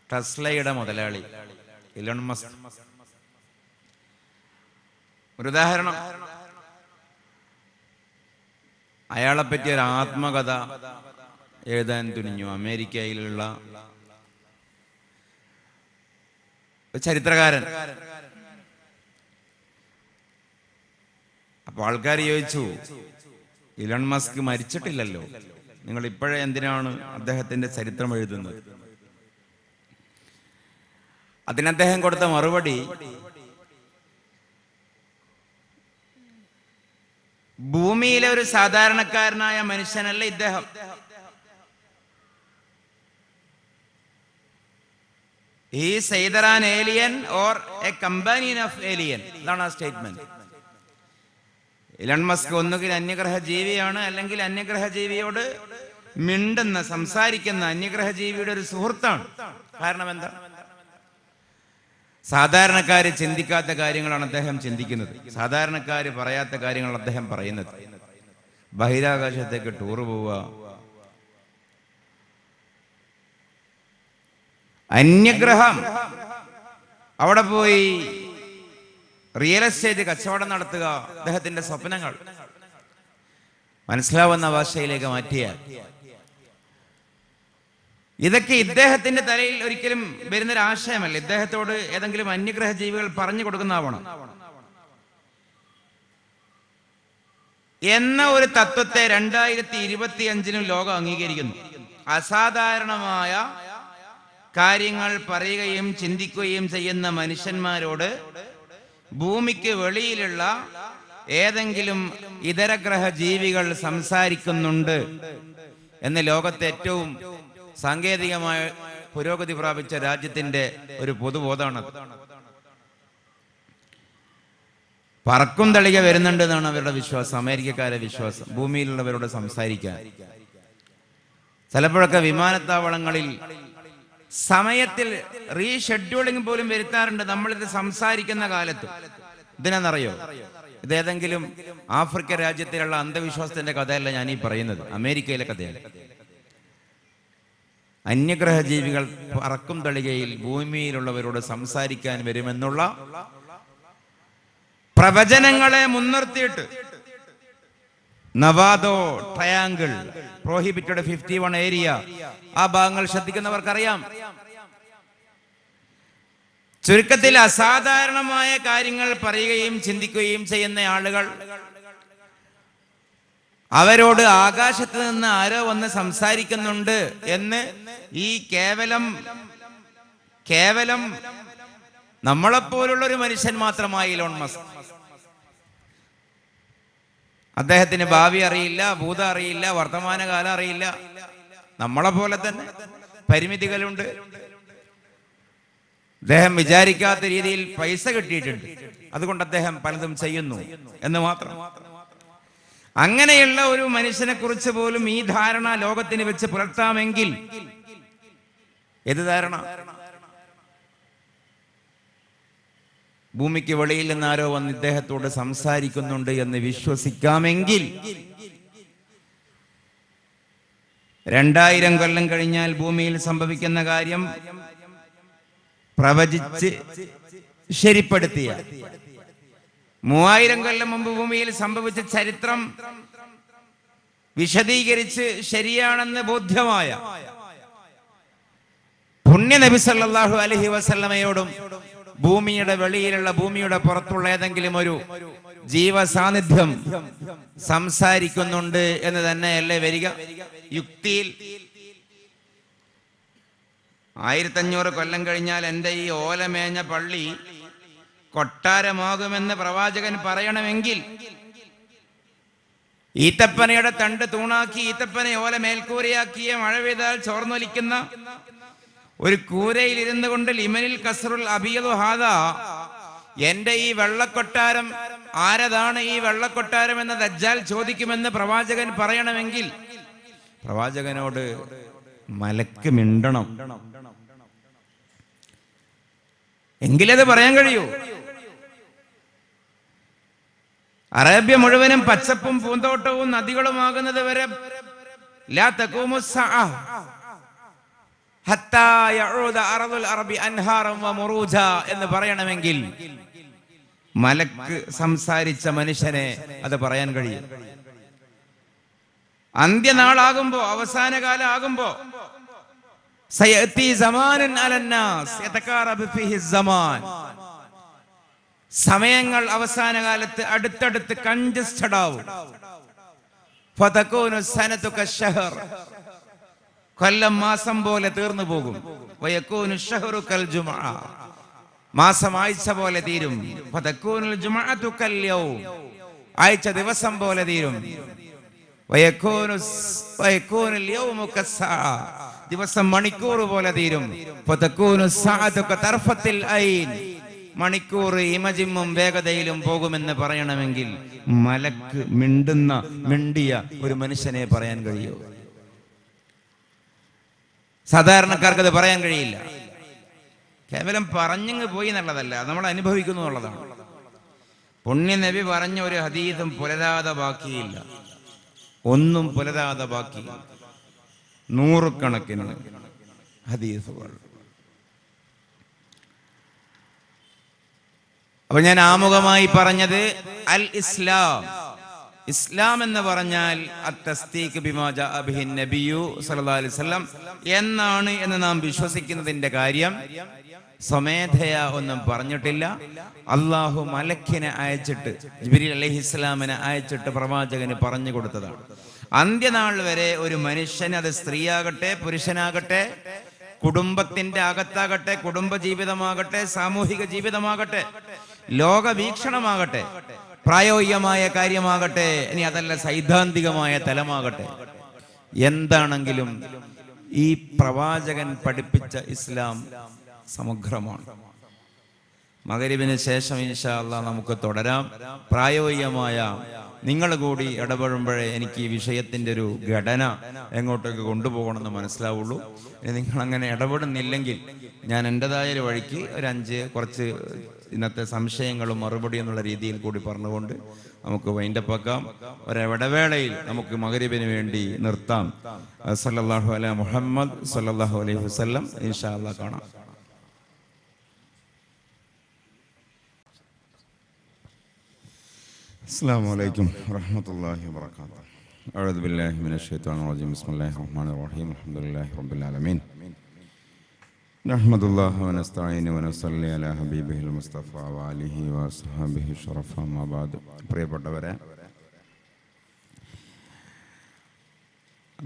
ടെസ്ലയുടെ മുതലാളി Elon Musk. ഒരു ഉദാഹരണം, അയാളെപ്പറ്റി ഒരു ആത്മകഥ എഴുതാൻ തുനിഞ്ഞു അമേരിക്കയിലുള്ള ചരിത്രകാരൻ. അപ്പൊ ആൾക്കാർ ചോദിച്ചു, ഇലോൺ മസ്ക് മരിച്ചിട്ടില്ലല്ലോ, നിങ്ങൾ ഇപ്പോഴേ എന്തിനാണ് അദ്ദേഹത്തിന്റെ ചരിത്രം എഴുതുന്നത്? അതിന് അദ്ദേഹം കൊടുത്ത മറുപടി, ഭൂമിയിലെ ഒരു സാധാരണക്കാരനായ മനുഷ്യനല്ല ഇദ്ദേഹം. He is either an alien or a companion of alien. ഇതാണ് ആ സ്റ്റേറ്റ്മെന്റ്. ഇലോൺ മസ്ക് ഒന്നുകിൽ അന്യഗ്രഹ ജീവിയാണ്, അല്ലെങ്കിൽ അന്യഗ്രഹ ജീവിയോട് മിണ്ടുന്ന, സംസാരിക്കുന്ന അന്യഗ്രഹ ജീവിയുടെ ഒരു സുഹൃത്താണ്. കാരണം എന്താ? സാധാരണക്കാര് ചിന്തിക്കാത്ത കാര്യങ്ങളാണ് അദ്ദേഹം ചിന്തിക്കുന്നത്, സാധാരണക്കാര് പറയാത്ത കാര്യങ്ങളാണ് അദ്ദേഹം പറയുന്നത്. ബഹിരാകാശത്തേക്ക് ടൂറ് പോവുക, അന്യഗ്രഹം, അവിടെ പോയി റിയൽ എസ്റ്റേറ്റ് കച്ചവടം നടത്തുക, അദ്ദേഹത്തിന്റെ സ്വപ്നങ്ങൾ മനസ്സിലാവുന്ന ഭാഷയിലേക്ക് മാറ്റിയ ഇതൊക്കെ ഇദ്ദേഹത്തിന്റെ തലയിൽ ഒരിക്കലും വരുന്നൊരു ആശയമല്ല. ഇദ്ദേഹത്തോട് ഏതെങ്കിലും അന്യഗ്രഹ ജീവികൾ പറഞ്ഞു കൊടുക്കുന്നതാവണം എന്ന ഒരു തത്വത്തെ 2025 ലോകം അംഗീകരിക്കുന്നു. അസാധാരണമായ കാര്യങ്ങൾ പറയുകയും ചിന്തിക്കുകയും ചെയ്യുന്ന മനുഷ്യന്മാരോട് ഭൂമിക്ക് വെളിയിലുള്ള ഏതെങ്കിലും ഇതരഗ്രഹ ജീവികൾ സംസാരിക്കുന്നുണ്ട് എന്ന് ലോകത്തെ ഏറ്റവും സാങ്കേതികമായ പുരോഗതി പ്രാപിച്ച രാജ്യത്തിന്റെ ഒരു പൊതുബോധമാണ്. പറക്കും തളിക വരുന്നുണ്ട് എന്നാണ് അവരുടെ വിശ്വാസം, അമേരിക്കക്കാരുടെ വിശ്വാസം, ഭൂമിയിലുള്ളവരോട് സംസാരിക്കാൻ. ചിലപ്പോഴൊക്കെ വിമാനത്താവളങ്ങളിൽ സമയത്തിൽ റീഷെഡ്യൂളിംഗ് പോലും വരുത്താറുണ്ട് നമ്മളിത് സംസാരിക്കുന്ന കാലത്ത്. ഇതിനെന്നറിയോ? ഇതേതെങ്കിലും ആഫ്രിക്കൻ രാജ്യത്തിലുള്ള അന്ധവിശ്വാസത്തിന്റെ കഥയല്ല ഞാൻ ഈ പറയുന്നത്, അമേരിക്കയിലെ കഥയാണ്. അന്യഗ്രഹ ജീവികൾ പറക്കും തളികയിൽ ഭൂമിയിലുള്ളവരോട് സംസാരിക്കാൻ വരുമെന്നുള്ള പ്രവചനങ്ങളെ മുൻനിർത്തിയിട്ട് നവാദോ ട്രയാങ്കിൾ, പ്രോഹിബിറ്റഡ് 51 ഏരിയ, ആ ഭാഗങ്ങൾ ശ്രദ്ധിക്കുന്നവർക്കറിയാം. ചുരുക്കത്തിൽ അസാധാരണമായ കാര്യങ്ങൾ പറയുകയും ചിന്തിക്കുകയും ചെയ്യുന്ന ആളുകൾ, അവരോട് ആകാശത്ത് നിന്ന് ആരോ വന്ന് സംസാരിക്കുന്നുണ്ട് എന്ന് ഈ കേവലം നമ്മളെപ്പോലുള്ള ഒരു മനുഷ്യൻ മാത്രമായി ഇലോൺ മസ്ക്. അദ്ദേഹത്തിന് ഭാവി അറിയില്ല, ഭൂതം അറിയില്ല, വർത്തമാനകാലം അറിയില്ല. നമ്മളെ പോലെ തന്നെ പരിമിതികളുണ്ട്. അദ്ദേഹം വിചാരിക്കാത്ത രീതിയിൽ പൈസ കിട്ടിയിട്ടുണ്ട്, അതുകൊണ്ട് അദ്ദേഹം പലതും ചെയ്യുന്നു എന്ന് മാത്രം. അങ്ങനെയുള്ള ഒരു മനുഷ്യനെ കുറിച്ച് പോലും ഈ ധാരണ ലോകത്തിന് വെച്ച് പുലർത്താമെങ്കിൽ, ഏത് ധാരണ? ഭൂമിക്ക് വെളിയിൽ നിന്ന് ആരോ വന്ന് ഇദ്ദേഹത്തോട് സംസാരിക്കുന്നുണ്ട് എന്ന് വിശ്വസിക്കാമെങ്കിൽ, 2000 കൊല്ലം കഴിഞ്ഞാൽ ഭൂമിയിൽ സംഭവിക്കുന്ന കാര്യം പ്രവചിച്ച് ശരിപ്പെടുത്തിയ, 3000 കൊല്ലം മുമ്പ് ഭൂമിയിൽ സംഭവിച്ച ചരിത്രം വിശദീകരിച്ച് ശരിയാണെന്ന് ബോധ്യമായ പുണ്യ നബി സല്ലല്ലാഹു അലൈഹി വസല്ലമയോടും ഭൂമിയുടെ വെളിയിലുള്ള, ഭൂമിയുടെ പുറത്തുള്ള ഏതെങ്കിലും ഒരു ജീവസാന്നിധ്യം സംസാരിക്കുന്നുണ്ട് എന്ന് തന്നെയല്ലേ വരിക? യുക്തിയിൽ 1500 കൊല്ലം കഴിഞ്ഞാൽ എൻ്റെ ഈ ഓലമേഞ്ഞ പള്ളി കൊട്ടാരമാകുമെന്ന് പ്രവാചകൻ പറയണമെങ്കിൽ, ഈത്തപ്പനയുടെ തണ്ട് തൂണാക്കി ഈത്തപ്പന ഓല മേൽക്കൂരയാക്കിയ, മഴ പെയ്താൽ ചോർന്നൊലിക്കുന്ന ഒരു കൂരയിൽ ഇരുന്നു കൊണ്ട് ലിമനിൽ കസ്റുൽ അബിയദു ഹാദാ, എന്റെ ഈ വെള്ളക്കൊട്ടാരം ആരതാണ് ഈ വെള്ളക്കൊട്ടാരം എന്ന് ദജ്ജാൽ ചോദിക്കുമെന്ന് പ്രവാചകൻ പറയണമെങ്കിൽ, പ്രവാചകനോട് മലക്ക് മിണ്ടണം, എങ്കിലത് പറയാൻ കഴിയൂ. അറേബ്യ മുഴുവനും പച്ചപ്പും പൂന്തോട്ടവും നദികളുമാകുന്നത് വരെ ലാ തഖൂമു സ്സഅ, ഹത്താ യഊദ അർദുൽ അറബി അൻഹാറൻ വമുറൂജ എന്ന് പറയണമെങ്കിൽ മലക്ക് സംസാരിച്ച മനുഷ്യനെ അത് പറയാൻ കഴിയും. അന്ത്യനാളാകുമ്പോ, അവസാന കാലം ആകുമ്പോ, സയഅതി സമാനുൻ അലന്നാസ് യതകാറബു ഫീഹി സമാൻ, സമയങ്ങൾ അവസാന കാലത്ത് അടുത്തടുത്ത് കൺജസ്റ്റഡ് ആവും. ഫതകൂനു സനതു കശ്ശഹർ, കൊല്ലം മാസം പോലെ തീർന്നു പോകും. വയകൂനു ശഹ്റു കൽ ജുമുഅ, മാസം ആഴ്ച പോലെ തീരും. ഫതകൂനുൽ ജുമുഅതു കൽ യൗം, ആഴ്ച ദിവസം പോലെ തീരും. വയകൂനുൽ യൗമു കസ്സഅ, ദിവസം മണിക്കൂർ പോലെ തീരും. ഫതകൂനു സഅതു കതർഫത്തിൽ ഐൻ, മണിക്കൂർ ഇമജിമ്മും വേഗതയിലും പോകുമെന്ന് പറയണമെങ്കിൽ മലക്ക് മിണ്ടിയ ഒരു മനുഷ്യനെ പറയാൻ കഴിയൂ. സാധാരണക്കാർക്ക് അത് പറയാൻ കഴിയില്ല. കേവലം പറഞ്ഞങ്ങ് പോയി എന്നുള്ളതല്ല, നമ്മൾ അനുഭവിക്കുന്നു എന്നുള്ളതാണ്. പുണ്യ നബി പറഞ്ഞ ഒരു ഹദീസും പുലരാതെ ബാക്കിയില്ല, ഒന്നും പുലരാതെ ബാക്കിയില്ല. നൂറുകണക്കിന് ഹദീസുകൾ. അപ്പൊ ഞാൻ ആമുഖമായി പറഞ്ഞത് അൽ ഇസ്ലാം, ഇസ്ലാം എന്ന് പറഞ്ഞാൽ അത്തസ്ദീഖ് ബിമാ ജാഅ ബിഹി നബിയു സല്ലല്ലാഹു അലൈഹി വസല്ലം എന്നാണ് എന്ന് നാം വിശ്വസിക്കുന്നതിന്റെ കാര്യം സ്വമേധയാ ഒന്നും പറഞ്ഞിട്ടില്ല. അള്ളാഹു മലക്കിനെ അയച്ചിട്ട്, ജിബ്രീൽ അലൈഹിസ്സലാമിനെ അയച്ചിട്ട് പ്രവാചകന് പറഞ്ഞു കൊടുത്തതാണ്. അന്ത്യനാൾ വരെ ഒരു മനുഷ്യൻ, അത് സ്ത്രീയാകട്ടെ പുരുഷനാകട്ടെ, കുടുംബത്തിന്റെ അകത്താകട്ടെ, കുടുംബ ജീവിതമാകട്ടെ, സാമൂഹിക ജീവിതമാകട്ടെ, ലോകവീക്ഷണമാകട്ടെ, പ്രായോഗികമായ കാര്യമാകട്ടെ, ഇനി അതല്ല സൈദ്ധാന്തികമായ തലമാകട്ടെ, എന്താണെങ്കിലും ഈ പ്രവാചകൻ പഠിപ്പിച്ച ഇസ്ലാം സമഗ്രമാണ്. മഗ്‌രിബിന് ശേഷം ഇൻഷാ അല്ലാഹ് നമുക്ക് തുടരാം. പ്രായോഗികമായ നിങ്ങൾ കൂടി ഇടപെടുമ്പോഴേ എനിക്ക് ഈ വിഷയത്തിന്റെ ഒരു ഘടന എങ്ങോട്ടേക്ക് കൊണ്ടുപോകണമെന്ന് മനസ്സിലാവുള്ളൂ. നിങ്ങൾ അങ്ങനെ ഇടപെടുന്നില്ലെങ്കിൽ ഞാൻ എൻ്റെതായ ഒരു വഴിക്ക് ഒരു 5 കുറച്ച് ഇന്നത്തെ സംശയങ്ങളും മറുപടി എന്നുള്ള രീതിയിൽ കൂടി പറഞ്ഞുകൊണ്ട് നമുക്ക് വൈൻഡപ്പാക്കാം. ഒരിടവേളയിൽ നമുക്ക് മഗ്‌രിബിന് വേണ്ടി നിർത്താം. സല്ലല്ലാഹു അലൈഹി മുഹമ്മദ് സല്ലല്ലാഹു അലൈഹി വസല്ലം. ഇൻഷാ അല്ലാഹ് കാണാം. അസ്സലാമു അലൈക്കും വറഹ്മത്തുള്ളാഹി വബറകാതുഹു. അഊദു ബില്ലാഹി മിനശ് ശൈത്വാനിർ റജീം. ബിസ്മില്ലാഹിർ റഹ്മാനിർ റഹീം. അൽഹംദുലില്ലാഹി റബ്ബിൽ ആലമീൻ. നഹ്മദുല്ലാഹി വനസ്തഈനു വനസല്ലി അലാ ഹബീബിഹിൽ മുസ്തഫ വഅലിഹി വഅസ്ഹാബിഹി ശറഫ മാ ബഅദ്. പ്രിയപ്പെട്ടവരെ,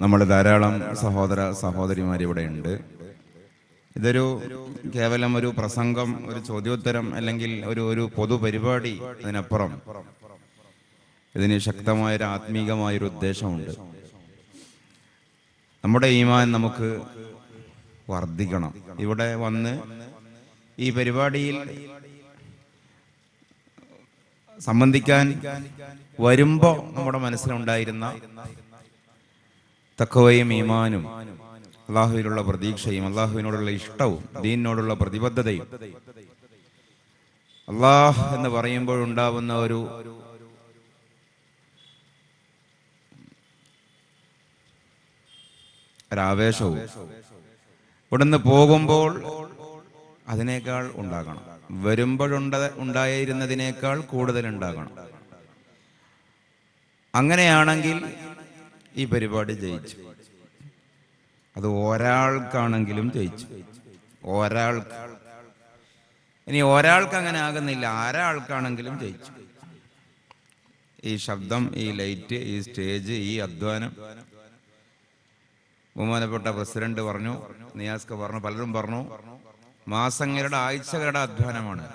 നമ്മൾ ധാരാളം സഹോദര സഹോദരിമാർ ഇവിടെ ഉണ്ട്. ഇതൊരു കേവലം ഒരു പ്രസംഗം, ഒരു ചോദ്യോത്തരം അല്ലെങ്കിൽ ഒരു പൊതുപരിപാടി. അതിനപ്പുറം ഇതിന് ശക്തമായൊരു ആത്മീകമായൊരു ഉദ്ദേശമുണ്ട്. നമ്മുടെ ഈമാൻ നമുക്ക് വർദ്ധിക്കണം. ഇവിടെ വന്ന് ഈ പരിപാടിയിൽ സംബന്ധിക്കാൻ വരുമ്പോൾ നമ്മുടെ മനസ്സിലുണ്ടായിരുന്ന തഖ്വയും ഈമാനും അള്ളാഹുവിനുള്ള പ്രതീക്ഷയും അള്ളാഹുവിനോടുള്ള ഇഷ്ടവും ദീനിനോടുള്ള പ്രതിബദ്ധതയും അള്ളാഹ് എന്ന് പറയുമ്പോഴുണ്ടാവുന്ന ഒരു ആവേശവും ഇവിടുന്ന് പോകുമ്പോൾ അതിനേക്കാൾ ഉണ്ടാകണം. വരുമ്പോഴുണ്ടായിരുന്നതിനേക്കാൾ കൂടുതൽ ഉണ്ടാകണം. അങ്ങനെയാണെങ്കിൽ ഈ പരിപാടി ജയിച്ചു. അത് ഒരാൾക്കാണെങ്കിലും ജയിച്ചു. ഒരാൾക്ക്, ഇനി ഒരാൾക്ക് അങ്ങനെ ആകുന്നില്ല, ആരാൾക്കാണെങ്കിലും ജയിച്ചു. ഈ ശബ്ദം, ഈ ലൈറ്റ്, ഈ സ്റ്റേജ്, ഈ അധ്വാനം, ബഹുമാനപ്പെട്ട പ്രസിഡന്റ് പറഞ്ഞു, നിയാസ്ക പറഞ്ഞു, പലരും പറഞ്ഞു, മാസങ്ങളുടെ ആഴ്ചകളുടെ അധ്വാനമാണ്.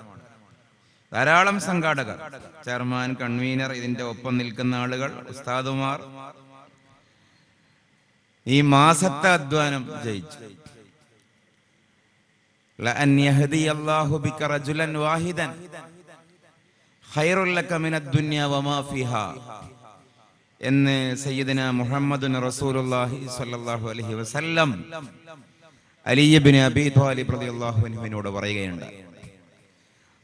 ധാരാളം സംഘാടകർ, ചെയർമാൻ, കൺവീനർ, ഇതിന്റെ ഒപ്പം നിൽക്കുന്ന ആളുകൾ, ഉസ്താദുമാർ, ഈ മാസത്തെ അധ്വാനം ജയിച്ചു. ലഅൻ യഹ്ദിയല്ലാഹു ബിക റജുലൻ വാഹിദൻ ഖൈറുൽ ലക മിനദ് ദുനിയ വമാ ഫിഹാ എന്ന് സയ്യിദന മുഹമ്മദുൻ റസൂലുള്ളാഹി സ്വല്ലല്ലാഹു അലൈഹി വസല്ലം അലി ഇബ്നു അബീ ത്വാലിബ് റളിയല്ലാഹു അൻഹുവിനോട് പറയുകയുണ്ട്.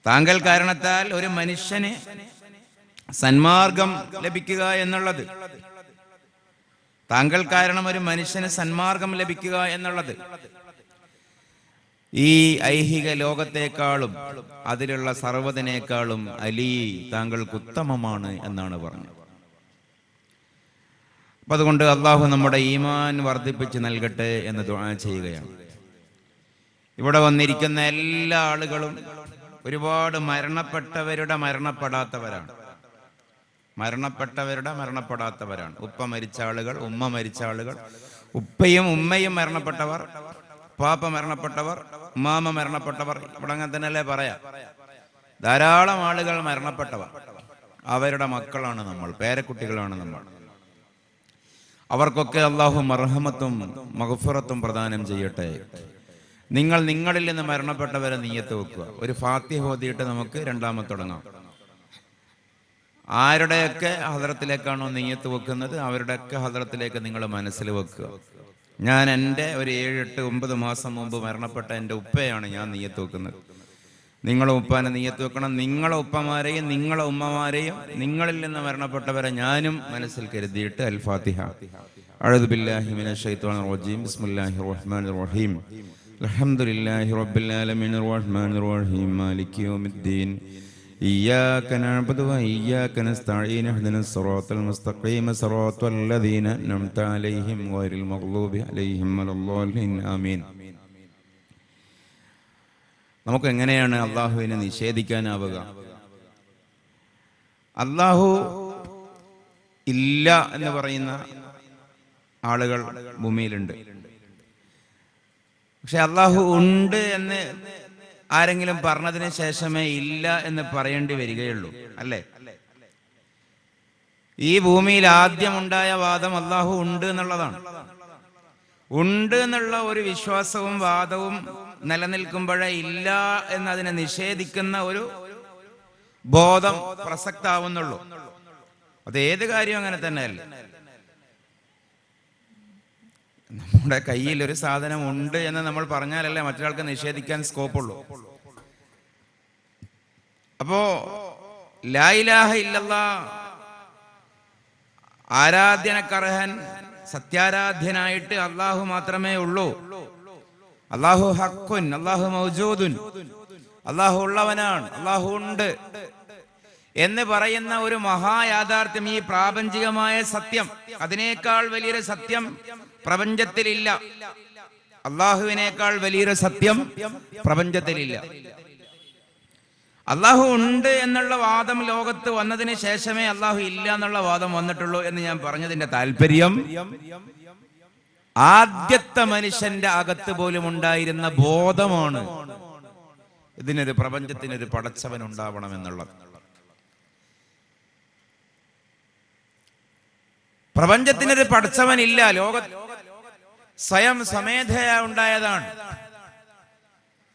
താങ്കൾ കാരണത്താൽ ഒരു മനുഷ്യന് സന്മാർഗം ലഭിക്കുക എന്നുള്ളത്, താങ്കൾ കാരണം ഒരു മനുഷ്യന് സന്മാർഗം ലഭിക്കുക എന്നുള്ളത് ഈ ഐഹിക ലോകത്തെക്കാളും അതിലുള്ള സർവ്വതിനേക്കാളും അലി താങ്കൾക്ക് ഉത്തമമാണ് എന്നാണ് പറഞ്ഞത്. അപ്പൊ അതുകൊണ്ട് അള്ളാഹു നമ്മുടെ ഈമാൻ വർദ്ധിപ്പിച്ച് നൽകട്ടെ എന്ന് ദുആ ചെയ്യുകയാണ്. ഇവിടെ വന്നിരിക്കുന്ന എല്ലാ ആളുകളും ഒരുപാട് മരണപ്പെട്ടവരാണ്. ഉപ്പ മരിച്ച ആളുകൾ, ഉമ്മ മരിച്ച ആളുകൾ, ഉപ്പയും ഉമ്മയും മരണപ്പെട്ടവർ, പാപ്പ മരണപ്പെട്ടവർ, ഉമ്മാമ മരണപ്പെട്ടവർ. ഇവിടെ അങ്ങനെ തന്നെയല്ലേ പറയാ. ധാരാളം ആളുകൾ മരണപ്പെട്ടവർ. അവരുടെ മക്കളാണ് നമ്മൾ, പേരക്കുട്ടികളാണ് നമ്മൾ. അവർക്കൊക്കെ അള്ളാഹു മർഹമത്തും മഗ്ഫിറത്തും പ്രദാനം ചെയ്യട്ടെ. നിങ്ങളിൽ നിന്ന് മരണപ്പെട്ടവരെ നിയ്യത്ത് വെക്കുക. ഒരു ഫാത്തിഹ ഓതിയിട്ട് നമുക്ക് രണ്ടാമത് തുടങ്ങാം. ആരുടെയൊക്കെ ഹദ്റത്തിലേക്കാണോ നിയ്യത്ത് വെക്കുന്നത് അവരുടെയൊക്കെ ഹദ്റത്തിലേക്ക് നിങ്ങൾ മനസ്സിൽ വെക്കുക. ഞാൻ എൻ്റെ ഒരു 7, 8, 9 മാസം മുമ്പ് മരണപ്പെട്ട എൻ്റെ ഉപ്പയാണ് ഞാൻ നിയ്യത്ത് വെക്കുന്നത്. നിങ്ങളെ ഉപ്പാനെ നിയ്യത്ത് വെക്കണം. നിങ്ങളെ ഉപ്പമാരെയും നിങ്ങളെ ഉമ്മമാരെയും നിങ്ങളിൽ നിന്ന് മരണപ്പെട്ടവരെ ഞാനും മനസ്സിൽ കരുതിയിട്ട് അൽ ഫാത്തിഹ. അഊദു ബില്ലാഹി മിനശ് ശൈത്വാനിർ റജീം. ബിസ്മില്ലാഹിർ റഹ്മാനിർ റഹീം. അൽഹംദുലില്ലാഹി റബ്ബിൽ ആലമീനിർ റഹ്മാനിർ റഹീം മാലികി യൗമിദ്ദീൻ. ഇയ്യാക നഅ്ബുദു വ ഇയ്യാക നസ്തഈൻ. ഇഹ്ദിനസ് സിറാത്തൽ മുസ്തഖീം സിറാത്തൽ ലദീന അൻഅംത അലൈഹിം ഗൈറിൽ മഗ്ളൂബി അലൈഹിം വലദ്ദാലിൻ. ആമീൻ. നമുക്ക് എങ്ങനെയാണ് അള്ളാഹുവിനെ നിഷേധിക്കാനാവുക? അള്ളാഹു ഇല്ല എന്ന് പറയുന്ന ആളുകൾ ഭൂമിയിലുണ്ട്. പക്ഷെ അള്ളാഹു ഉണ്ട് എന്ന് ആരെങ്കിലും പറഞ്ഞതിന് ശേഷമേ ഇല്ല എന്ന് പറയേണ്ടി വരികയുള്ളൂ, അല്ലേ? ഈ ഭൂമിയിൽ ആദ്യം ഉണ്ടായ വാദം അള്ളാഹു ഉണ്ട് എന്നുള്ളതാണ്. ഉണ്ട് എന്നുള്ള ഒരു വിശ്വാസവും വാദവും നിലനിൽക്കുമ്പോഴേ ഇല്ല എന്നതിനെ നിഷേധിക്കുന്ന ഒരു ബോധം പ്രസക്താവുന്നുള്ളൂ. അത് ഏത് കാര്യം അങ്ങനെ തന്നെയല്ലേ. നമ്മുടെ കയ്യിൽ ഒരു സാധനം ഉണ്ട് എന്ന് നമ്മൾ പറഞ്ഞാലല്ലേ മറ്റൊരാൾക്ക് നിഷേധിക്കാൻ സ്കോപ്പുള്ളൂ. അപ്പോ ലാ ഇലാഹ ഇല്ലല്ലാഹ്, ആരാധ്യനക്കർഹൻ സത്യാരാധ്യനായിട്ട് അള്ളാഹു മാത്രമേ ഉള്ളൂ. അള്ളാഹു ഹഖുൻ, അള്ളാഹു മൗജൂദുൻ, അള്ളാഹു ഉള്ളവനാണ്, അള്ളാഹു ഉണ്ട് എന്ന് പറയുന്ന ഒരു മഹായാഥാർത്ഥ്യം, ഈ പ്രാപഞ്ചികമായ സത്യം, അതിനേക്കാൾ വലിയൊരു സത്യം പ്രപഞ്ചത്തിലില്ല. അള്ളാഹുവിനേക്കാൾ വലിയൊരു സത്യം പ്രപഞ്ചത്തിലില്ല. അള്ളാഹു ഉണ്ട് എന്നുള്ള വാദം ലോകത്ത് വന്നതിന് ശേഷമേ അള്ളാഹു ഇല്ല എന്നുള്ള വാദം വന്നിട്ടുള്ളൂ എന്ന് ഞാൻ പറഞ്ഞതിന്റെ താല്പര്യം, ആദ്യത്തെ മനുഷ്യന്റെ അകത്ത് പോലും ഉണ്ടായിരുന്ന ബോധമാണ് ഇതിനൊരു പ്രപഞ്ചത്തിനൊരു പടച്ചവൻ ഉണ്ടാവണം എന്നുള്ളത്. പ്രപഞ്ചത്തിനൊരു പടച്ചവനില്ല, ലോക സ്വയം സ്വമേധയാ ഉണ്ടായതാണ്,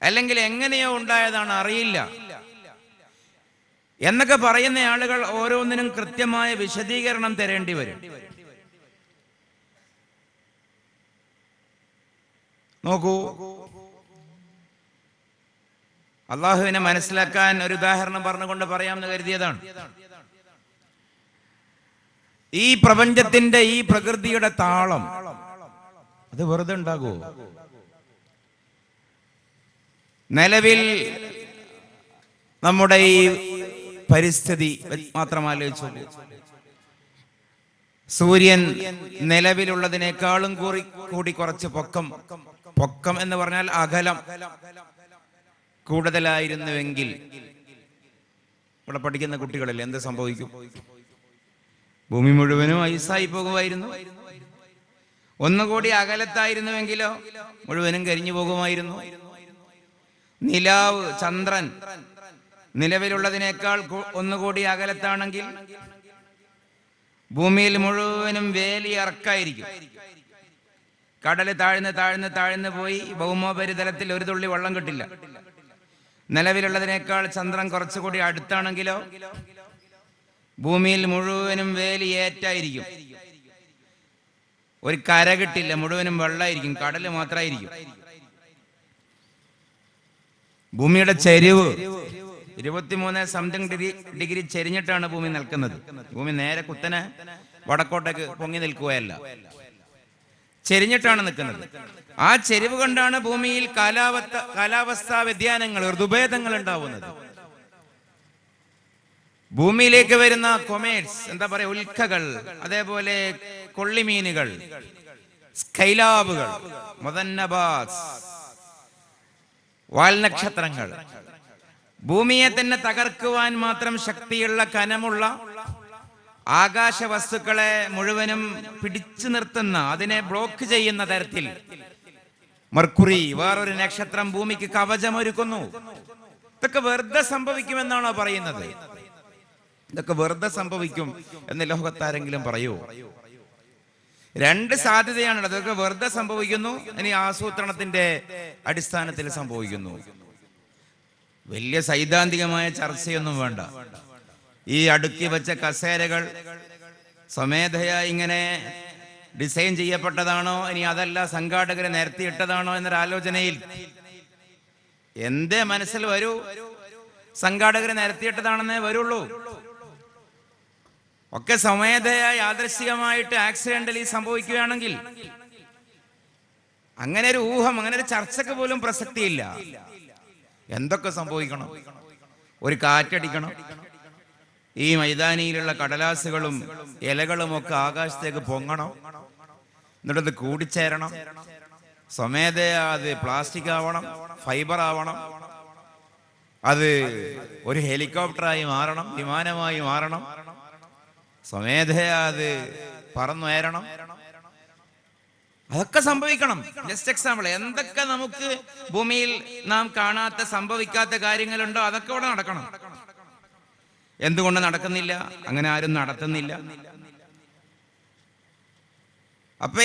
അല്ലെങ്കിൽ എങ്ങനെയോ ഉണ്ടായതാണ്, അറിയില്ല എന്നൊക്കെ പറയുന്ന ആളുകൾ ഓരോന്നിനും കൃത്യമായ വിശദീകരണം തരേണ്ടി വരും. നോക്കൂ, അള്ളാഹുവിനെ മനസ്സിലാക്കാൻ ഒരു ഉദാഹരണം പറഞ്ഞുകൊണ്ട് പറയാമെന്ന് കരുതിയതാണ്. ഈ പ്രപഞ്ചത്തിന്റെ, ഈ പ്രകൃതിയുടെ താളം അത് വെറുതെ ഉണ്ടാകുമോ? നിലവിൽ നമ്മുടെ ഈ പരിസ്ഥിതി മാത്രം ആലോചിച്ചു. സൂര്യൻ നിലവിലുള്ളതിനേക്കാളും കൂടി കുറച്ച് പൊക്കം എന്ന് പറഞ്ഞാൽ അകലം കൂടുതലായിരുന്നുവെങ്കിൽ ഇവിടെ പഠിക്കുന്ന കുട്ടികളിൽ എന്ത് സംഭവിക്കും? ഭൂമി മുഴുവനും ഐസായി പോകുമായിരുന്നു. ഒന്നുകൂടി അകലത്തായിരുന്നുവെങ്കിലോ മുഴുവനും കരിഞ്ഞു പോകുമായിരുന്നു. നിലാവ്, ചന്ദ്രൻ നിലവിലുള്ളതിനേക്കാൾ ഒന്നുകൂടി അകലത്താണെങ്കിൽ ഭൂമിയിൽ മുഴുവനും വേലി ഇറക്കായിരിക്കും. കടല് താഴ്ന്ന് പോയി ഭൗമോപരിതലത്തിൽ ഒരു തുള്ളി വെള്ളം കിട്ടില്ല. നിലവിലുള്ളതിനേക്കാൾ ചന്ദ്രൻ കുറച്ചുകൂടി അടുത്താണെങ്കിലോ ഭൂമിയിൽ മുഴുവനും വേലി ഏറ്റായിരിക്കും. ഒരു കര കിട്ടില്ല, മുഴുവനും വെള്ളമായിരിക്കും, കടല് മാത്രമായിരിക്കും. ഭൂമിയുടെ ചെരിവ് 23 ഡിഗ്രി ചെരിഞ്ഞിട്ടാണ് ഭൂമി നിൽക്കുന്നത്. ഭൂമി നേരെ കുത്തനെ വടക്കോട്ടേക്ക് പൊങ്ങി നിൽക്കുകയല്ല. ചെരിഞ്ഞിട്ടാണ് നിൽക്കുന്നത്. ആ ചെരിവ് കൊണ്ടാണ് ഭൂമിയിൽ കാലാവസ്ഥാ വ്യതിയാനങ്ങൾ, ഋതുഭേദങ്ങൾ ഉണ്ടാവുന്നത്. ഭൂമിയിലേക്ക് വരുന്ന കൊമേറ്റ്സ്, എന്താ പറയാ, ഉൽക്കകൾ, അതേപോലെ കൊള്ളിമീനുകൾ, സ്കൈലാബുകൾ, മുദന്നബാസ്, വാൽനക്ഷത്രങ്ങൾ, ഭൂമിയെ തന്നെ തകർക്കുവാൻ മാത്രം ശക്തിയുള്ള കനമുള്ള ആകാശ വസ്തുക്കളെ മുഴുവനും പിടിച്ചു നിർത്തുന്ന, അതിനെ ബ്ലോക്ക് ചെയ്യുന്ന തരത്തിൽ മെർക്കുറി, വേറൊരു നക്ഷത്രം ഭൂമിക്ക് കവചമൊരുക്കുന്നു. ഇതൊക്കെ വെറുതെ സംഭവിക്കുമെന്നാണോ പറയുന്നത്? ഇതൊക്കെ വെറുതെ സംഭവിക്കും എന്ന് ലോകത്താരെങ്കിലും പറയൂ? രണ്ട് സാധ്യതയാണുള്ളത്. അതൊക്കെ വെറുതെ സംഭവിക്കുന്നു, ഇനി ആസൂത്രണത്തിന്റെ അടിസ്ഥാനത്തിൽ സംഭവിക്കുന്നു. വലിയ സൈദ്ധാന്തികമായ ചർച്ചയൊന്നും വേണ്ട. ഈ അടുക്കി വെച്ച കസേരകൾ സ്വമേധയാ ഇങ്ങനെ ഡിസൈൻ ചെയ്യപ്പെട്ടതാണോ, ഇനി അതല്ല സംഘാടകരെ നിരത്തിയിട്ടതാണോ എന്നൊരാലോചനയിൽ എന്തേ മനസ്സിൽ വരൂ? സംഘാടകരെ നിരത്തിയിട്ടതാണെന്നേ വരുള്ളൂ. ഒക്കെ സ്വമേധയാ യാദൃശ്ചികമായിട്ട് ആക്സിഡന്റലി സംഭവിക്കുകയാണെങ്കിൽ അങ്ങനെ ഒരു ഊഹം, അങ്ങനെ ഒരു ചർച്ചക്ക് പോലും പ്രസക്തിയില്ല. എന്തൊക്കെ സംഭവിക്കണം? ഒരു കാറ്റടിക്കണം, ഈ മൈതാനിയിലുള്ള കടലാസുകളും ഇലകളും ഒക്കെ ആകാശത്തേക്ക് പൊങ്ങണം, എന്നിട്ടത് കൂടിച്ചേരണം, സ്വമേധയാ അത് പ്ലാസ്റ്റിക് ആവണം, ഫൈബർ ആവണം, അത് ഒരു ഹെലികോപ്റ്ററായി മാറണം, വിമാനമായി മാറണം, സ്വമേധയാ അത് പറന്നുയരണം. അതൊക്കെ സംഭവിക്കണം. ജസ്റ്റ് എക്സാമ്പിൾ, എന്തൊക്കെ നമുക്ക് ഭൂമിയിൽ നാം കാണാത്ത, സംഭവിക്കാത്ത കാര്യങ്ങളുണ്ടോ അതൊക്കെ ഇവിടെ നടക്കണം. എന്തുകൊണ്ട് നടക്കുന്നില്ല? അങ്ങനെ ആരും നടത്തുന്നില്ല. അപ്പൊ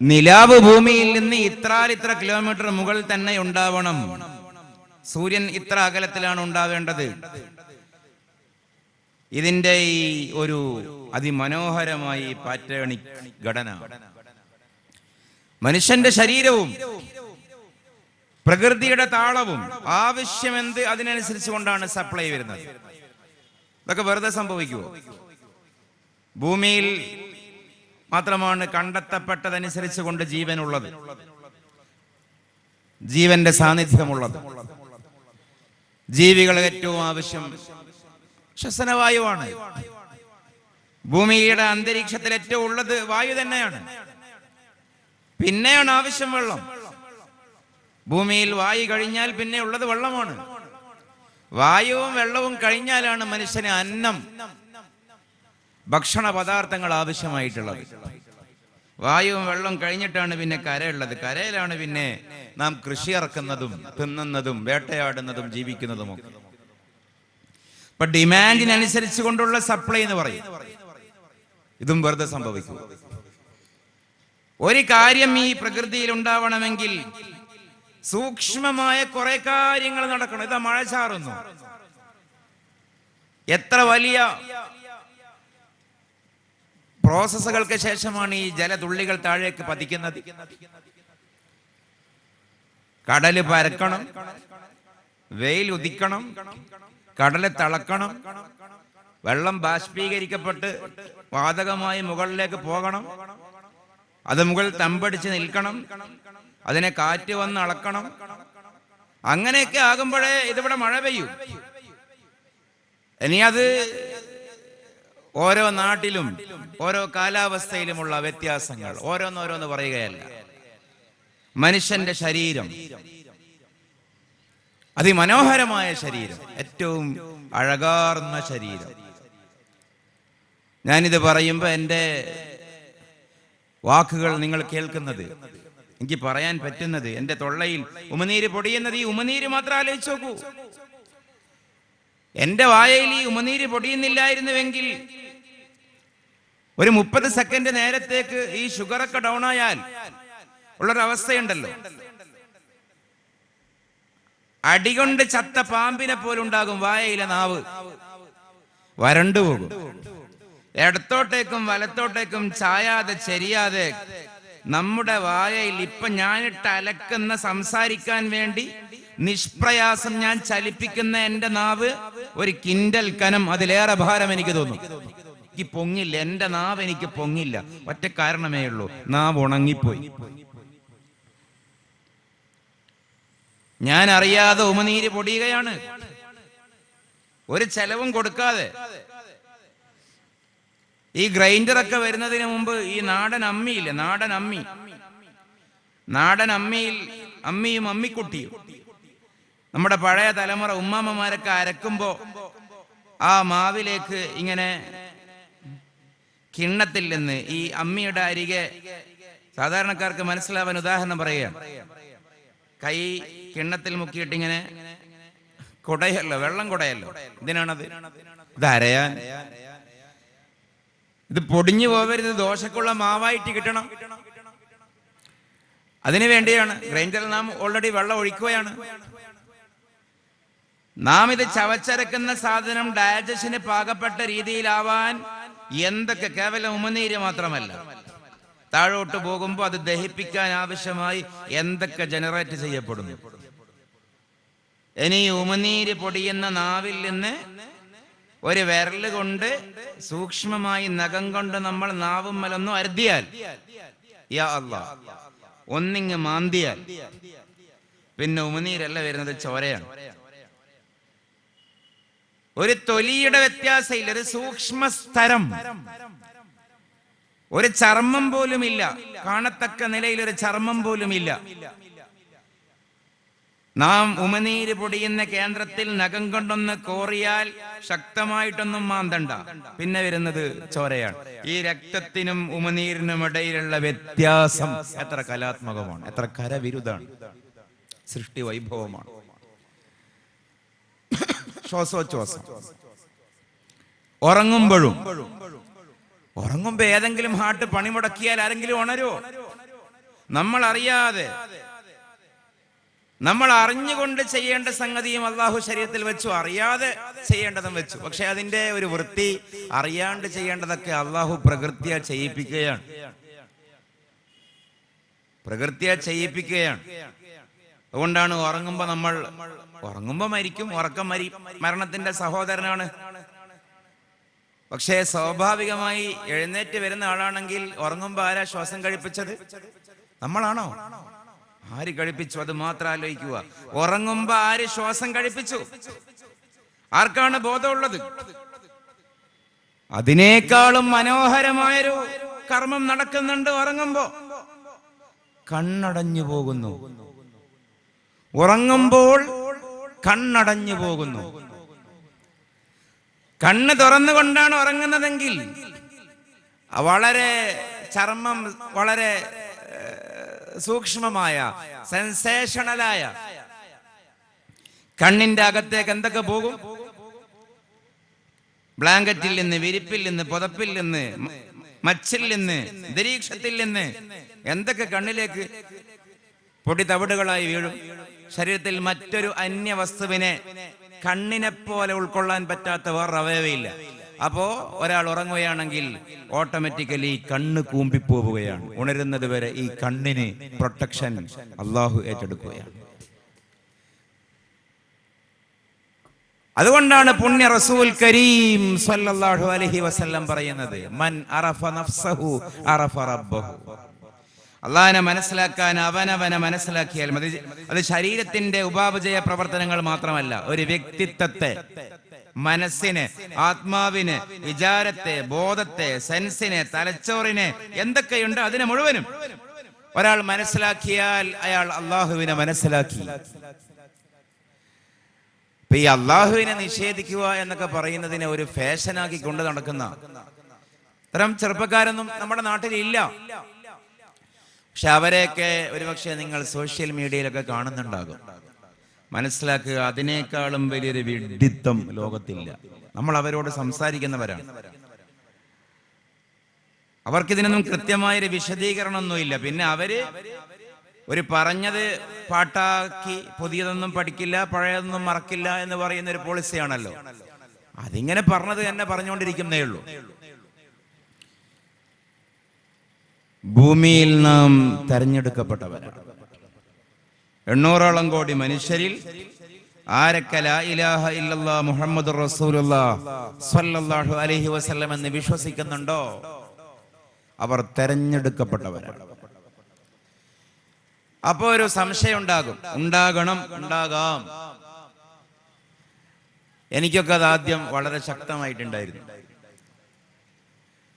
നിലാവ് ഭൂമിയിൽ നിന്ന് ഇത്ര കിലോമീറ്റർ മുകളിൽ തന്നെ ഉണ്ടാവണം. സൂര്യൻ ഇത്ര അകലത്തിലാണ് ഉണ്ടാവേണ്ടത്. ഇതിന്റെ ഈ ഒരു അതിമനോഹരമായി പാറ്റേണിക് ഘടന മനുഷ്യന്റെ ശരീരവും പ്രകൃതിയുടെ താളവും ആവശ്യമെന്ത് അതിനനുസരിച്ച് കൊണ്ടാണ് സപ്ലൈ വരുന്നത്. ഇതൊക്കെ വെറുതെ സംഭവിക്കുമോ? ഭൂമിയിൽ മാത്രമാണ് കണ്ടെത്തപ്പെട്ടതനുസരിച്ച് കൊണ്ട് ജീവനുള്ളത്, ജീവന്റെ സാന്നിധ്യമുള്ളത്. ജീവികൾ ഏറ്റവും ആവശ്യം ശ്വസനവായുവാണ്. ഭൂമിയുടെ അന്തരീക്ഷത്തിൽ ഏറ്റവും ഉള്ളത് വായു തന്നെയാണ്. പിന്നെയാണ് ആവശ്യം വെള്ളം. ഭൂമിയിൽ വായു കഴിഞ്ഞാൽ പിന്നെ ഉള്ളത് വെള്ളമാണ്. വായുവും വെള്ളവും കഴിഞ്ഞാലാണ് മനുഷ്യന് അന്നം, ഭക്ഷണ പദാർത്ഥങ്ങൾ ആവശ്യമായിട്ടുള്ളത്. വായുവും വെള്ളവും കഴിഞ്ഞിട്ടാണ് പിന്നെ കരയുള്ളത്. കരയിലാണ് പിന്നെ നാം കൃഷി ഇറക്കുന്നതും തിന്നുന്നതും വേട്ടയാടുന്നതും ജീവിക്കുന്നതും ഒക്കെ. ഇപ്പൊ ഡിമാൻഡിനനുസരിച്ച് കൊണ്ടുള്ള സപ്ലൈ എന്ന് പറയും. ഇതും വെറുതെ സംഭവിക്കും. ഒരു കാര്യം ഈ പ്രകൃതിയിൽ ഉണ്ടാവണമെങ്കിൽ സൂക്ഷ്മമായ കുറെ കാര്യങ്ങൾ നടക്കണം. ഇതാ മഴ ചാറുന്നു. എത്ര വലിയ പ്രോസസ്സുകൾക്ക് ശേഷമാണ് ഈ ജലതുള്ളികൾ താഴേക്ക് പതിക്കുന്നത്. കടല് പരക്കണം, വെയിൽ ഉദിക്കണം, കടല് തിളക്കണം, വെള്ളം ബാഷ്പീകരിക്കപ്പെട്ട് വാതകമായി മുകളിലേക്ക് പോകണം, അത് മുകളിൽ തമ്പടിച്ച് നിൽക്കണം, അതിനെ കാറ്റ് വന്ന് അളക്കണം. അങ്ങനെയൊക്കെ ആകുമ്പോഴേ ഇതിവിടെ മഴ പെയ്യും. ഇനി അത് ഓരോ നാട്ടിലും ഓരോ കാലാവസ്ഥയിലുമുള്ള വ്യത്യാസങ്ങൾ ഓരോന്നോരോന്ന് പറയുകയല്ല. മനുഷ്യന്റെ ശരീരം, അതിമനോഹരമായ ശരീരം, ഏറ്റവും അഴകാർന്ന ശരീരം. ഞാനിത് പറയുമ്പോൾ എൻ്റെ വാക്കുകൾ നിങ്ങൾ കേൾക്കുന്നത്, എനിക്ക് പറയാൻ പറ്റുന്നത്, എൻ്റെ തൊള്ളയിൽ ഉമിനീര് പൊടിയുന്നത്, ഈ ഉമിനീര് മാത്രം ആലോചിച്ച് നോക്കൂ. എൻ്റെ വായയിൽ ഈ ഉമിനീര് പൊടിയുന്നില്ലായിരുന്നുവെങ്കിൽ ഒരു 30 സെക്കൻഡ് നേരത്തേക്ക് ഈ ഷുഗറൊക്കെ ഡൗൺ ആയാൽ ഉള്ളൊരവസ്ഥയുണ്ടല്ലോ. അടികൊണ്ട് ചത്ത പാമ്പിനെ പോലുണ്ടാകും വായയിലെ നാവ്, വരണ്ടുപോകും. ഇടത്തോട്ടേക്കും വലത്തോട്ടേക്കും ചായാതെ ചെരിയാതെ നമ്മുടെ വായയിൽ ഇപ്പൊ ഞാനിട്ട് അലക്കുന്ന, സംസാരിക്കാൻ വേണ്ടി നിഷ്പ്രയാസം ഞാൻ ചലിപ്പിക്കുന്ന എന്റെ നാവ് 1 കിൻഡൽ കനം, അതിലേറെ ഭാരം എനിക്ക് തോന്നും. എനിക്ക് പൊങ്ങില്ല, എൻ്റെ നാവ് എനിക്ക് പൊങ്ങില്ല. ഒറ്റ കാരണമേ ഉള്ളൂ, നാവ് ഉണങ്ങിപ്പോയി. ഞാൻ അറിയാതെ ഉമനീര് പൊടിയുകയാണ്, ഒരു ചെലവും കൊടുക്കാതെ. ഈ ഗ്രൈൻഡറൊക്കെ വരുന്നതിന് മുമ്പ് ഈ നാടൻ അമ്മിയില്ലേ, നാടൻ അമ്മിയിൽ അമ്മിയും അമ്മിക്കുട്ടിയും നമ്മുടെ പഴയ തലമുറ ഉമ്മാമ്മമാരൊക്കെ അരക്കുമ്പോ ആ മാവിലേക്ക് ഇങ്ങനെ കിണ്ണത്തിൽ നിന്ന് ഈ അമ്മിയുടെ അരികെ, സാധാരണക്കാർക്ക് മനസ്സിലാവാൻ ഉദാഹരണം പറയുക, കൈ കിണ്ണത്തിൽ മുക്കിയിട്ട് ഇങ്ങനെ കുടയല്ലോ, വെള്ളം കുടയല്ലോ, ഇതിനാണത്, ഇത് അരയാൻ. ഇത് പൊടിഞ്ഞു പോവരുത്, ദോശക്കുള്ള മാവായിട്ട് കിട്ടണം. അതിനു വേണ്ടിയാണ് ഗ്രൈൻഡറിൽ നാം ഓൾറെഡി വെള്ളം ഒഴിക്കുകയാണ്. നാം ഇത് ചവച്ചരക്കുന്ന സാധനം ഡയജഷന് പാകപ്പെട്ട രീതിയിലാവാൻ എന്തൊക്കെ, കേവലം ഉമനീര് മാത്രമല്ല, താഴോട്ട് പോകുമ്പോൾ അത് ദഹിപ്പിക്കാൻ ആവശ്യമായി എന്തൊക്കെ ജനറേറ്റ് ചെയ്യപ്പെടുന്നു. ഇനി ഉമനീര് പൊടിയുന്ന നാവിൽ നിന്ന് ഒരു വിരല് കൊണ്ട് സൂക്ഷ്മമായി നഖം കൊണ്ട് നമ്മൾ നാവുമ്മലൊന്നും അരുതിയാൽ, യാ അല്ലാഹ്, ഒന്നിങ്ങ് മാന്തിയാൽ പിന്നെ ഉമനീരല്ല വരുന്നത്, ചോരയാണ്. ഒരു തൊലിയുടെ വ്യത്യാസമില്ല, ഒരു സൂക്ഷ്മ സ്ഥലം, ഒരു ചർമ്മം പോലുമില്ല, കാണത്തക്ക നിലയിൽ ഒരു ചർമ്മം പോലുമില്ല. നാം ഉമനീര് പൊടിയുന്ന കേന്ദ്രത്തിൽ നഖം കൊണ്ടൊന്ന് കോറിയാൽ ശക്തമായിട്ടൊന്നും മാന്തണ്ട, പിന്നെ വരുന്നത് ചോരയാണ്. ഈ രക്തത്തിനും ഉമനീരിനും ഇടയിലുള്ള വ്യത്യാസം എത്ര കലാത്മകമാണ്, എത്ര കരവിരുതാണ്, സൃഷ്ടി വൈഭവമാണ്. ശ്വാസോച്ഛ്വാസം. ഉറങ്ങുമ്പോ ഏതെങ്കിലും ഹാർട്ട് പണിമുടക്കിയാൽ ആരെങ്കിലും ഉണരുവോ? നമ്മൾ അറിയാതെ, നമ്മൾ അറിഞ്ഞുകൊണ്ട് ചെയ്യേണ്ട സംഗതിയും അള്ളാഹു ശരീഅത്തിൽ വെച്ചു, അറിയാതെ ചെയ്യേണ്ടതും വെച്ചു. പക്ഷെ അതിന്റെ ഒരു വൃത്തി, അറിയാണ്ട് ചെയ്യേണ്ടതൊക്കെ അള്ളാഹു പ്രകൃത്യാ ചെയ്യിപ്പിക്കുകയാണ്. അതുകൊണ്ടാണ് ഉറങ്ങുമ്പോ മരിക്കും, ഉറക്കം മരണത്തിന്റെ സഹോദരനാണ്. പക്ഷേ സ്വാഭാവികമായി എഴുന്നേറ്റ് വരുന്ന ആളാണെങ്കിൽ ഉറങ്ങുമ്പോ ആരാ ശ്വാസം കഴിപ്പിച്ചത്? നമ്മളാണോ? ആര് കഴിപ്പിച്ചു? അത് മാത്രം ആലോചിക്കുക. ഉറങ്ങുമ്പോ ആര് ശ്വാസം കഴിപ്പിച്ചു? ആർക്കാണ് ബോധമുള്ളത്? അതിനേക്കാളും മനോഹരമായൊരു കർമ്മം നടക്കുന്നുണ്ട്. ഉറങ്ങുമ്പോ കണ്ണടഞ്ഞു പോകുന്നു. ഉറങ്ങുമ്പോൾ കണ്ണടഞ്ഞു പോകുന്നു. കണ്ണ് തുറന്നുകൊണ്ടാണ് ഉറങ്ങുന്നതെങ്കിൽ വളരെ ചർമ്മം, വളരെ സൂക്ഷ്മമായ, സെൻസേഷണലായ കണ്ണിന്റെ അകത്തേക്ക് എന്തൊക്കെ പോകും? ബ്ലാങ്കറ്റിൽ നിന്ന്, വിരിപ്പിൽ നിന്ന്, പുതപ്പിൽ നിന്ന്, മച്ചിൽ നിന്ന്, അന്തരീക്ഷത്തിൽ നിന്ന് എന്തൊക്കെ കണ്ണിലേക്ക് പൊടി തവിടുകളായി വീഴും. ശരീരത്തിൽ മറ്റൊരു അന്യ വസ്തുവിനെ കണ്ണിനെ പോലെ ഉൾക്കൊള്ളാൻ പറ്റാത്ത വേറെ അവയവയില്ല. അപ്പോ ഒരാൾ ഉറങ്ങുകയാണെങ്കിൽ ഓട്ടോമാറ്റിക്കലി കണ്ണ് കൂമ്പിപ്പോവുകയാണ്. ഉണരുന്നത് വരെ ഈ കണ്ണിന് പ്രൊട്ടക്ഷൻ അള്ളാഹു ഏറ്റെടുക്കുകയാണ്. അതുകൊണ്ടാണ് പുണ്യ റസൂൽ കരീം സല്ലല്ലാഹു അലൈഹി വസല്ലം പറയുന്നത്, മൻ അറഫ നഫ്സഹു അറഫ റബ്ബഹു. അള്ളാഹിനെ മനസ്സിലാക്കാൻ അവനവനെ മനസ്സിലാക്കിയാൽ മതി. അത് ശരീരത്തിന്റെ ഉപാപചയ പ്രവർത്തനങ്ങൾ മാത്രമല്ല, ഒരു വ്യക്തിത്വത്തെ, മനസ്സിനെ, ആത്മാവിനെ, വിചാരത്തെ, ബോധത്തെ, സെൻസിനെ, തലച്ചോറിനെ, എന്തൊക്കെയുണ്ട് അതിനെ മുഴുവനും ഒരാൾ മനസ്സിലാക്കിയാൽ അയാൾ അള്ളാഹുവിനെ മനസ്സിലാക്കി. ഇപ്പൊ ഈ അള്ളാഹുവിനെ നിഷേധിക്കുക എന്നൊക്കെ പറയുന്നതിനെ ഒരു ഫാഷനാക്കി കൊണ്ട് നടക്കുന്ന ഇത്തരം ചെറുപ്പക്കാരൊന്നും നമ്മുടെ നാട്ടിലില്ല. പക്ഷെ അവരെയൊക്കെ ഒരുപക്ഷെ നിങ്ങൾ സോഷ്യൽ മീഡിയയിലൊക്കെ കാണുന്നുണ്ടാകും. മനസ്സിലാക്കുക, അതിനേക്കാളും വലിയൊരു വിഡ്ഢിത്തം ലോകത്തില്ല. നമ്മൾ അവരോട് സംസാരിക്കുന്നവരാണ്. അവർക്കിതിനൊന്നും കൃത്യമായൊരു വിശദീകരണമൊന്നുമില്ല. പിന്നെ അവര് ഒരു പറഞ്ഞത് പാട്ടാക്കി പുതിയതൊന്നും പഠിക്കില്ല, പഴയതൊന്നും മറക്കില്ല എന്ന് പറയുന്ന ഒരു പോളിസിയാണല്ലോ. അതിങ്ങനെ പറഞ്ഞത് തന്നെ പറഞ്ഞുകൊണ്ടിരിക്കുന്നേ ഉള്ളൂ. ഭൂമിയിൽ നാം തെരഞ്ഞെടുക്കപ്പെട്ടവരാണ്. 800ഓളം കോടി മനുഷ്യരിൽ ആരൊക്കെ ലാ ഇലാഹ ഇല്ലല്ലാഹ് മുഹമ്മദുർ റസൂലുള്ളാഹ് സ്വല്ലല്ലാഹു അലൈഹി വസല്ലം എന്ന് വിശ്വസിക്കുന്നുണ്ടോ അവർ തെരഞ്ഞെടുക്കപ്പെട്ടവരാണ്. അപ്പോ ഒരു സംശയം ഉണ്ടാകാം. എനിക്കൊക്കെ അത് ആദ്യം വളരെ ശക്തമായിട്ടുണ്ടായിരുന്നു.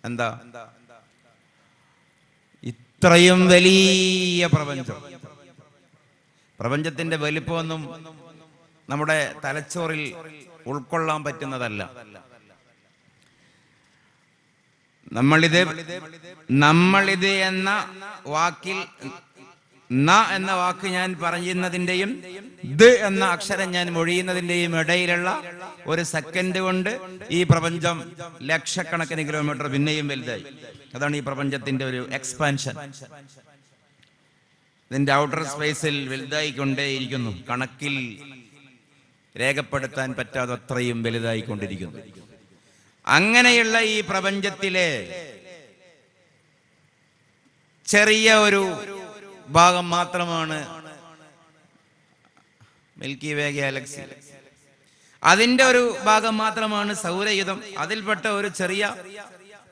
എന്താ, ഇത്രയും വലിയ പ്രപഞ്ചത്തിന്റെ വലിപ്പമൊന്നും നമ്മുടെ തലച്ചോറിൽ ഉൾക്കൊള്ളാൻ പറ്റുന്നതല്ല. നമ്മളിത് എന്ന വാക്കിൽ ന എന്ന വാക്ക് ഞാൻ പറയുന്നതിന്റെയും ദ് എന്ന അക്ഷരം ഞാൻ മൊഴിയുന്നതിന്റെയും ഇടയിലുള്ള ഒരു സെക്കൻഡ് കൊണ്ട് ഈ പ്രപഞ്ചം ലക്ഷക്കണക്കിന് കിലോമീറ്റർ പിന്നെയും വലുതായി. അതാണ് ഈ പ്രപഞ്ചത്തിന്റെ ഒരു എക്സ്പാൻഷൻ. ഇതിന്റെ ഔട്ടർ സ്പേസിൽ വലുതായിക്കൊണ്ടേയിരിക്കുന്നു. കണക്കിൽ രേഖപ്പെടുത്താൻ പറ്റാതെ അത്രയും വലുതായിക്കൊണ്ടിരിക്കുന്നു. അങ്ങനെയുള്ള ഈ പ്രപഞ്ചത്തിലെ ചെറിയ ഒരു ഭാഗം മാത്രമാണ് മിൽക്കി വേ ഗാലക്സി. അതിന്റെ ഒരു ഭാഗം മാത്രമാണ് സൗരയുധം. അതിൽപ്പെട്ട ഒരു ചെറിയ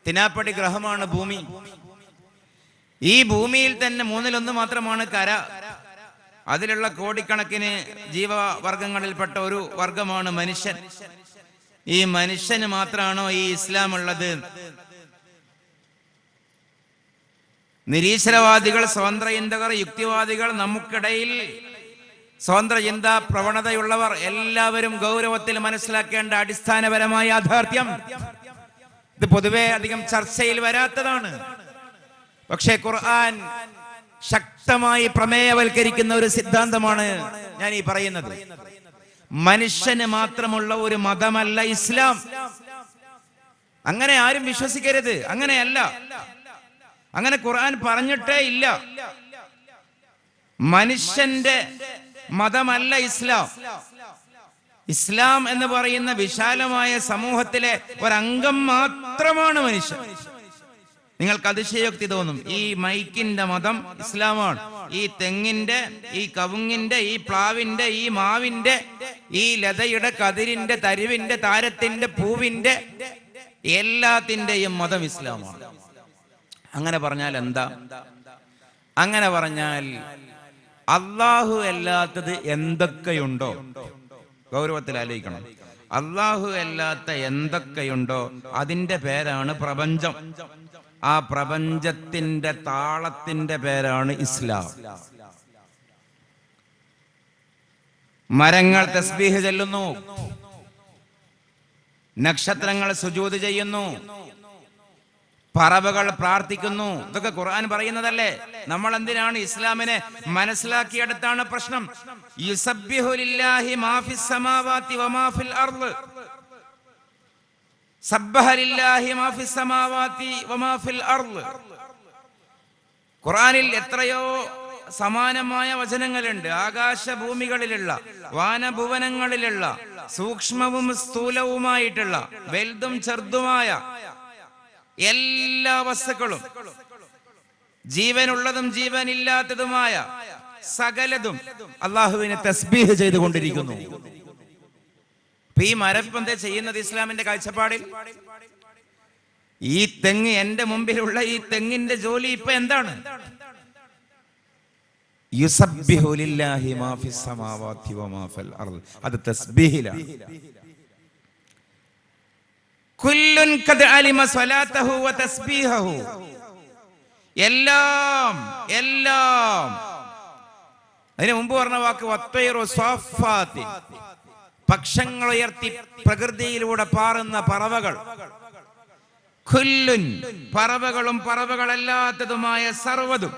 തിനാപ്പടി ഗ്രഹമാണ് ഭൂമി. ഈ ഭൂമിയിൽ തന്നെ 1/3 മാത്രമാണ് കര. അതിലുള്ള കോടിക്കണക്കിന് ജീവവർഗങ്ങളിൽപ്പെട്ട ഒരു വർഗമാണ് മനുഷ്യൻ. ഈ മനുഷ്യന് മാത്രമാണോ ഈ ഇസ്ലാം ഉള്ളത്? നിരീശ്വരവാദികൾ, സ്വതന്ത്ര ചിന്തകർ, യുക്തിവാദികൾ, നമുക്കിടയിൽ സ്വതന്ത്ര ചിന്താ പ്രവണതയുള്ളവർ എല്ലാവരും ഗൗരവത്തിൽ മനസ്സിലാക്കേണ്ട അടിസ്ഥാനപരമായ യാഥാർത്ഥ്യം, ഇത് പൊതുവെ അധികം ചർച്ചയിൽ വരാത്തതാണ്. പക്ഷേ ഖുർആൻ ശക്തമായി പ്രമേയവൽക്കരിക്കുന്ന ഒരു സിദ്ധാന്തമാണ് ഞാൻ ഈ പറയുന്നത്. മനുഷ്യന് മാത്രമുള്ള ഒരു മതമല്ല ഇസ്ലാം. അങ്ങനെ ആരും വിശ്വസിക്കരുത്. അങ്ങനെയല്ല, അങ്ങനെ ഖുർആൻ പറഞ്ഞിട്ടേ ഇല്ല. മനുഷ്യന്റെ മതമല്ല ഇസ്ലാം. ഇസ്ലാം എന്ന് പറയുന്ന വിശാലമായ സമൂഹത്തിലെ ഒരംഗം മാത്രമാണ് മനുഷ്യൻ. നിങ്ങൾക്ക് അതിശയോക്തി തോന്നും, ഈ മൈക്കിന്റെ മതം ഇസ്ലാമാണ്, ഈ തെങ്ങിന്റെ, ഈ കവുങ്ങിന്റെ, ഈ പ്ലാവിന്റെ, ഈ മാവിന്റെ, ഈ ലതയുടെ, കതിരിന്റെ, തരുവിന്റെ, താരത്തിന്റെ, പൂവിന്റെ, എല്ലാത്തിന്റെയും മതം ഇസ്ലാമാണ്. അങ്ങനെ പറഞ്ഞാൽ എന്താ? അങ്ങനെ പറഞ്ഞാൽ അള്ളാഹു അല്ലാത്തത് എന്തൊക്കെയുണ്ടോ, ഗൗരവത്തിൽ ആലോചിക്കണം, അള്ളാഹു അല്ലാത്ത എന്തൊക്കെയുണ്ടോ അതിന്റെ പേരാണ് പ്രപഞ്ചം. ആ പ്രപഞ്ചത്തിന്റെ താളത്തിന്റെ പേരാണ് ഇസ്ലാം. മരങ്ങൾ തസ്ബീഹ് ചൊല്ലുന്നു, നക്ഷത്രങ്ങൾ സുജൂദ് ചെയ്യുന്നു, പറവകൾ പ്രാർത്ഥിക്കുന്നു. ഇതൊക്കെ ഖുർആൻ പറയുന്നതല്ലേ? നമ്മൾ എന്തിനാണ് ഇസ്ലാമിനെ മനസ്സിലാക്കിയെടുത്താണ് പ്രശ്നം. യുസബ്ബിഹു ലില്ലാഹി മാ ഫിസ് സമാവാതി വമാ ഫിൽ അർള്, സബ്ബഹ ലില്ലാഹി മാ ഫിസ് സമാവാതി വമാ ഫിൽ അർള്. ഖുർആനിൽ എത്രയോ സമാനമായ വചനങ്ങളുണ്ട്. ആകാശഭൂമികളിലുള്ള, വാനഭുവനങ്ങളിലുള്ള, സൂക്ഷ്മവും സ്ഥൂലവുമായിട്ടുള്ള, വലുതും ചെറുതുമായ എല്ലാ വസ്തുക്കളും, ജീവനുള്ളതും ജീവനില്ലാത്തതുമായ സകലതും അള്ളാഹുവിനെ തസ്ബീഹ് ചെയ്തുകൊണ്ടിരിക്കുന്നു. ഈ മരപ്പന്ത് ചെയ്യുന്നത് ഇസ്ലാമിന്റെ കാഴ്ചപ്പാടിൽ, ഈ തെങ്ങ്, എന്റെ മുമ്പിലുള്ള ഈ തെങ്ങിന്റെ ജോലി ഇപ്പൊ എന്താണ്? യുസബ്ബിഹു ലില്ലാഹി മാ ഫിസ് സമാവാതി വമാ ഫിൽ അർള്. അത് തസ്ബീഹിലാണ്. കുല്ലുൻ ഖദ് അലിമ സ്വലാത്തഹു വ തസ്ബീഹഹു. എല്ലാം അതിന് മുമ്പ് പറഞ്ഞ വാക്ക് വത്തൈറു സ്വാഫാത്തി, പക്ഷങ്ങൾ ഉയർത്തി പ്രകൃതിയിലൂടെ പാറുന്ന പറവകൾ. ഖുല്ലുൻ, പറവകളും പറവകളല്ലാത്തതുമായ സർവ്വതും,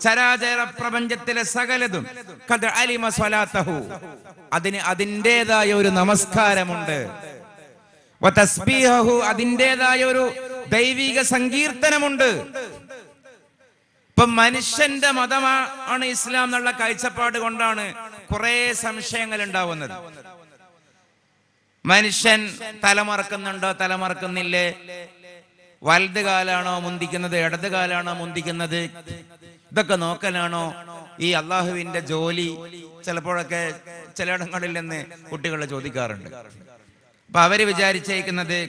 ചരാചര പ്രപഞ്ചത്തിലെ സകലതും, ഖദ് അലിമ സ്വലാത്തഹു, അതിന് അതിൻ്റെതായ ഒരു നമസ്കാരമുണ്ട്. വതസ്ബീഹഹു, അതിൻ്റെതായ ഒരു ദൈവിക സങ്കീർത്തനമുണ്ട്. ഇപ്പൊ മനുഷ്യന്റെ മതമാണ് ഇസ്ലാം എന്നുള്ള കാഴ്ചപ്പാട് കൊണ്ടാണ് കുറെ സംശയങ്ങൾ ഉണ്ടാവുന്നത്. മനുഷ്യൻ തലമറക്കുന്നുണ്ടോ, തലമറക്കുന്നില്ലേ? വലത് കാലാണോ മുന്തിക്കുന്നത്, ഇടത് കാലാണോ മുന്തിക്കുന്നത്? ഇതൊക്കെ നോക്കലാണോ ഈ അള്ളാഹുവിന്റെ ജോലി? ചിലപ്പോഴൊക്കെ ചിലയിടങ്ങളിൽ നിന്ന് കുട്ടികൾ ചോദിക്കാറുണ്ട്. അപ്പൊ അവര് വിചാരിച്ചേക്കുന്നത്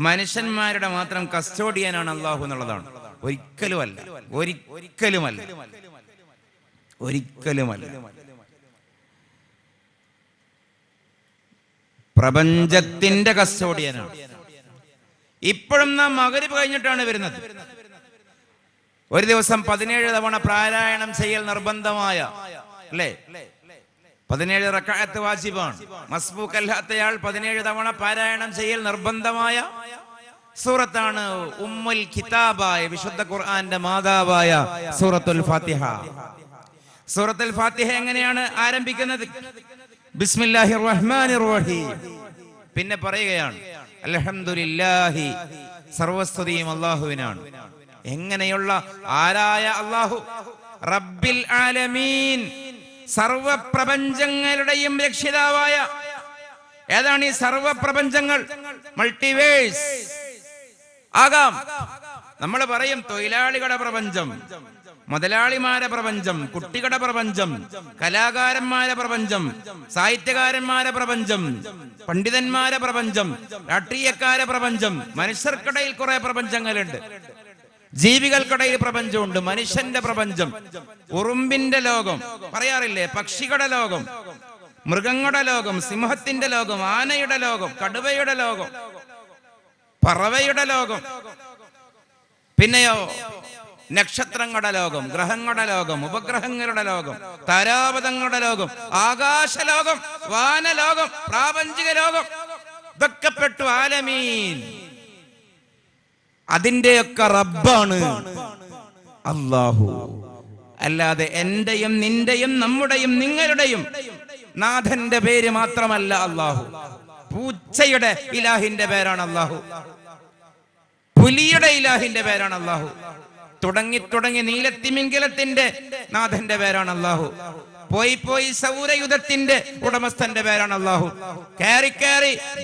മനുഷ്യന്മാരുടെ മാത്രം കസ്റ്റോഡിയനാണ് അള്ളാഹു എന്നുള്ളതാണ്. ഒരിക്കലുമല്ല, ഒരിക്കലുമല്ല, ഒരിക്കലുമല്ല. പ്രപഞ്ചത്തിന്റെ കസ്റ്റോഡിയനാണ്. ഇപ്പോഴും നാം മഗ്‌രിബ് കഴിഞ്ഞിട്ടാണ് വരുന്നത്. ഒരു ദിവസം 17 തവണ പാരായണം ചെയ്യൽ നിർബന്ധമായ, അല്ലേ? 17 റക്അത്ത് വാജിബാണ്. മസ്ബൂക്ക് അല്ലാത്തയാൾ 17 തവണ പാരായണം ചെയ്യൽ നിർബന്ധമായ സൂറത്താണ് ഉമ്മുൽ കിതാബായ വിശുദ്ധ ഖുർആന്റെ മാതാവായ സൂറത്തുൽ ഫാത്തിഹ. സൂറത്തുൽ ഫാത്തിഹ എങ്ങനെയാണ് ആരംഭിക്കുന്നത്? ബിസ്മില്ലാഹിർ റഹ്മാനിർ റഹീം. പിന്നെ പറയുകയാണ് അൽഹംദുലില്ലാഹി, സർവസ്തുതിയും അല്ലാഹുവിനാണ്. എങ്ങനെയുള്ള ആരായ അല്ലാഹു? റബ്ബിൽ ആലമീൻ, സർവപ്രപഞ്ചങ്ങളുടെയും രക്ഷിതാവായ. ഏതാണ് ഈ സർവപ്രപഞ്ചങ്ങൾ? മൾട്ടിവേഴ്സ് ആകാം. നമ്മൾ പറയും തൊഴിലാളികളുടെ പ്രപഞ്ചം, മുതലാളിമാരുടെ പ്രപഞ്ചം, കുട്ടികളുടെ പ്രപഞ്ചം, കലാകാരന്മാരുടെ പ്രപഞ്ചം, സാഹിത്യകാരന്മാരുടെ പ്രപഞ്ചം, പണ്ഡിതന്മാരുടെ പ്രപഞ്ചം, രാഷ്ട്രീയക്കാരുടെ പ്രപഞ്ചം. മനുഷ്യർക്കിടയിൽ കുറെ പ്രപഞ്ചങ്ങളുണ്ട്. ജീവികൾക്കിടയിൽ പ്രപഞ്ചമുണ്ട്. മനുഷ്യന്റെ പ്രപഞ്ചം, ഉറുമ്പിന്റെ ലോകം പറയാറില്ലേ, പക്ഷികളുടെ ലോകം, മൃഗങ്ങളുടെ ലോകം, സിംഹത്തിന്റെ ലോകം, ആനയുടെ ലോകം, കടുവയുടെ ലോകം, പറവയുടെ ലോകം, പിന്നെയോ നക്ഷത്രങ്ങളുടെ ലോകം, ഗ്രഹങ്ങളുടെ ലോകം, ഉപഗ്രഹങ്ങളുടെ ലോകം, താരാപഥങ്ങളുടെ ലോകം, ആകാശലോകം, വാനലോകം, പ്രാപഞ്ചിക ലോകം. ഇതൊക്കെ പെട്ടു ആലമീൻ. അതിന്റെയൊക്കെ റബ്ബാണ് അല്ലാഹു. അല്ലാതെ എന്റെയും നിന്റെയും നമ്മുടെയും നിങ്ങളുടെയും നാഥന്റെ പേര് മാത്രമല്ല അല്ലാഹു. പൂച്ചയുടെ ഇലാഹിന്റെ പേരാണ് അല്ലാഹു. പുലിയുടെ ഇലാഹിന്റെ പേരാണ് അല്ലാഹു. തുടങ്ങി നീലത്തിമിംഗലത്തിന്റെ നാഥന്റെ പേരാണ് അല്ലാഹു. പോയി സൗരയുധത്തിന്റെ ഉടമസ്ഥന്റെ പേരാണ് അല്ലാഹു. കയറി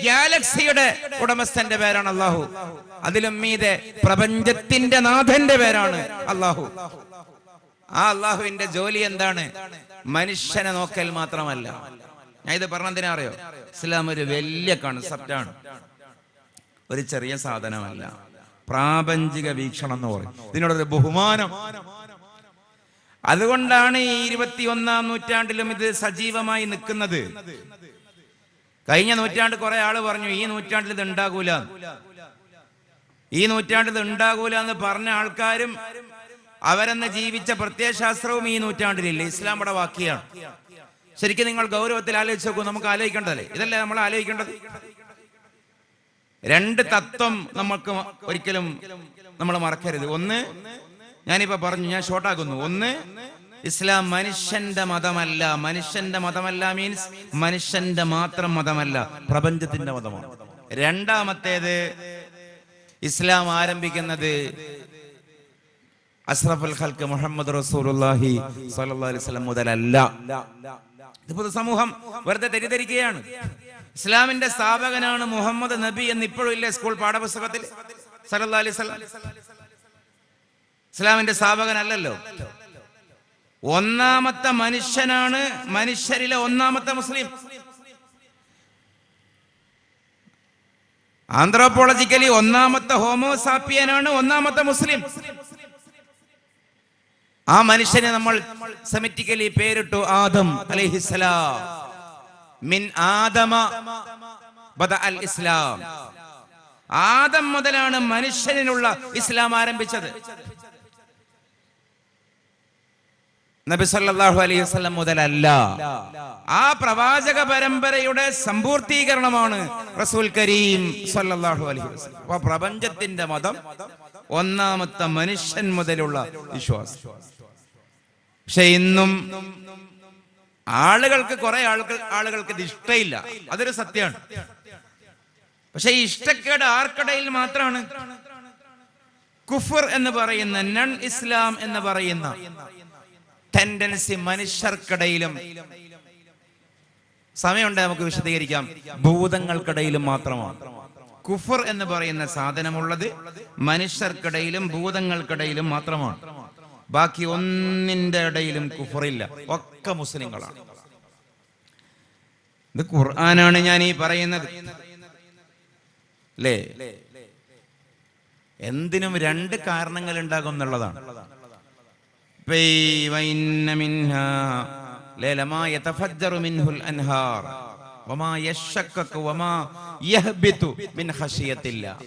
ഗാലക്സിയുടെ ഉടമസ്ഥന്റെ പേരാണ് അല്ലാഹു. അതിലും മീതെ പ്രപഞ്ചത്തിന്റെ നാഥന്റെ പേരാണ് അല്ലാഹു. ആ അല്ലാഹുവിന്റെ ജോലി എന്താണ്? മനുഷ്യനെ നോക്കൽ മാത്രമല്ല. ഞാൻ ഇത് പറഞ്ഞതിനെ അറിയോ? ഇസ്ലാം ഒരു വലിയ കൺസെപ്റ്റാണ്, ഒരു ചെറിയ സാധനമല്ല. പ്രാപഞ്ചിക വീക്ഷണം എന്ന് പറയും. ഇതിനോടൊരു ബഹുമാനം. അതുകൊണ്ടാണ് ഈ 21-ാം നൂറ്റാണ്ടിലും ഇത് സജീവമായി നിൽക്കുന്നത്. കഴിഞ്ഞ നൂറ്റാണ്ട് കുറെ ആള് പറഞ്ഞു ഈ നൂറ്റാണ്ടിൽ ഇത് ഉണ്ടാകൂല, ഈ നൂറ്റാണ്ടിൽ ഇത് ഉണ്ടാകൂല എന്ന് പറഞ്ഞ ആൾക്കാരും അവരെന്ന് ജീവിച്ച പ്രത്യയശാസ്ത്രവും ഈ നൂറ്റാണ്ടിലില്ല. ഇസ്ലാം ഇവിടെ ബാക്കിയാണ്. ശരിക്കും നിങ്ങൾ ഗൗരവത്തിൽ ആലോചിച്ച് നോക്കൂ. നമുക്ക് ആലോചിക്കേണ്ടതല്ലേ? ഇതല്ലേ നമ്മൾ ആലോചിക്കേണ്ടത്? രണ്ട് തത്വം നമുക്ക് ഒരിക്കലും നമ്മൾ മറക്കരുത്. ഒന്ന്, ഞാനിപ്പോ പറഞ്ഞു, ഞാൻ ഷോർട്ടാക്കുന്നു. ഒന്ന്, ഇസ്ലാം മനുഷ്യന്റെ മതമല്ല. മനുഷ്യന്റെ മതമല്ല മീൻസ് മനുഷ്യന്റെ മാത്രം മതമല്ല, പ്രപഞ്ചത്തിന്റെ മതമാണ്. രണ്ടാമത്തേത്, ഇസ്ലാം ആരംഭിക്കുന്നത് അഷ്റഫുൽ ഖൽഖ് മുഹമ്മദ് റസൂലുള്ളാഹി സ്വല്ലല്ലാഹു അലൈഹി വസല്ലം മുതലല്ല. ഇത് പൊതുസമൂഹം വെറുതെ തെറ്റിദ്ധരിക്കുകയാണ്. ഇസ്ലാമിന്റെ സ്ഥാപകനാണ് മുഹമ്മദ് നബി എന്ന് ഇപ്പോഴും ഇല്ലേ സ്കൂൾ പാഠപുസ്തകത്തിൽ? സല്ലല്ലാഹു അലൈഹി വസല്ലം ഇസ്ലാമിന്റെ സ്ഥാപകനല്ലല്ലോ. ഒന്നാമത്തെ മനുഷ്യനാണ്, മനുഷ്യരിലെ ഒന്നാമത്തെ മുസ്ലിം. ആന്ത്രോപോളജിക്കലി ഒന്നാമത്തെ ഹോമോസാപ്പിയനാണ് ഒന്നാമത്തെ മുസ്ലിം. ആ മനുഷ്യനെ നമ്മൾ സെമിറ്റിക്കലി പേരിട്ടു ആദം അലൈഹിസ്സലാം. മിൻ ആദമ ബദഅൽ ഇസ്ലാം. ആദം മുതലാണ് മനുഷ്യനിലുള്ള ഇസ്ലാം ആരംഭിച്ചത്. നബി സല്ലല്ലാഹു അലൈഹി വസല്ലം മുതലല്ല. ആ പ്രവാചക പരമ്പരയുടെ സമ്പൂർത്തീകരണമാണ് റസൂൽ കരീം സല്ലല്ലാഹു അലൈഹി വസല്ലം. അപ്പൊ പ്രപഞ്ചത്തിന്റെ മതം ഒന്നാമത്തെ മനുഷ്യൻ മുതലുള്ള വിശ്വാസം. പക്ഷെ ഇന്നും കുറെ ആളുകൾക്ക് ഇത് ഇഷ്ടമില്ല. അതൊരു സത്യമാണ്. പക്ഷെ ഈ ഇഷ്ടക്കേട് ആർക്കിടയിൽ മാത്രമാണ്? കുഫർ എന്ന് പറയുന്ന, നൺ ഇസ്ലാം എന്ന് പറയുന്ന ടെൻഡൻസി മനുഷ്യർക്കിടയിലും, സമയമുണ്ട് നമുക്ക് വിശദീകരിക്കാം, ഭൂതങ്ങൾക്കിടയിലും മാത്രമാണ്. കുഫർ എന്ന് പറയുന്ന സാധനമുള്ളത് മനുഷ്യർക്കിടയിലും ഭൂതങ്ങൾക്കിടയിലും മാത്രമാണ്. ബാക്കി ഒന്നിന്റെ ഇടയിലും കുഫറില്ല. ഒക്കെ മുസ്ലിങ്ങളാണ്. ഇത് ഖുർആനാണ് ഞാൻ ഈ പറയുന്നത് അല്ലേ. എന്തിനും രണ്ട് കാരണങ്ങൾ ഉണ്ടാകും എന്നുള്ളതാണ്.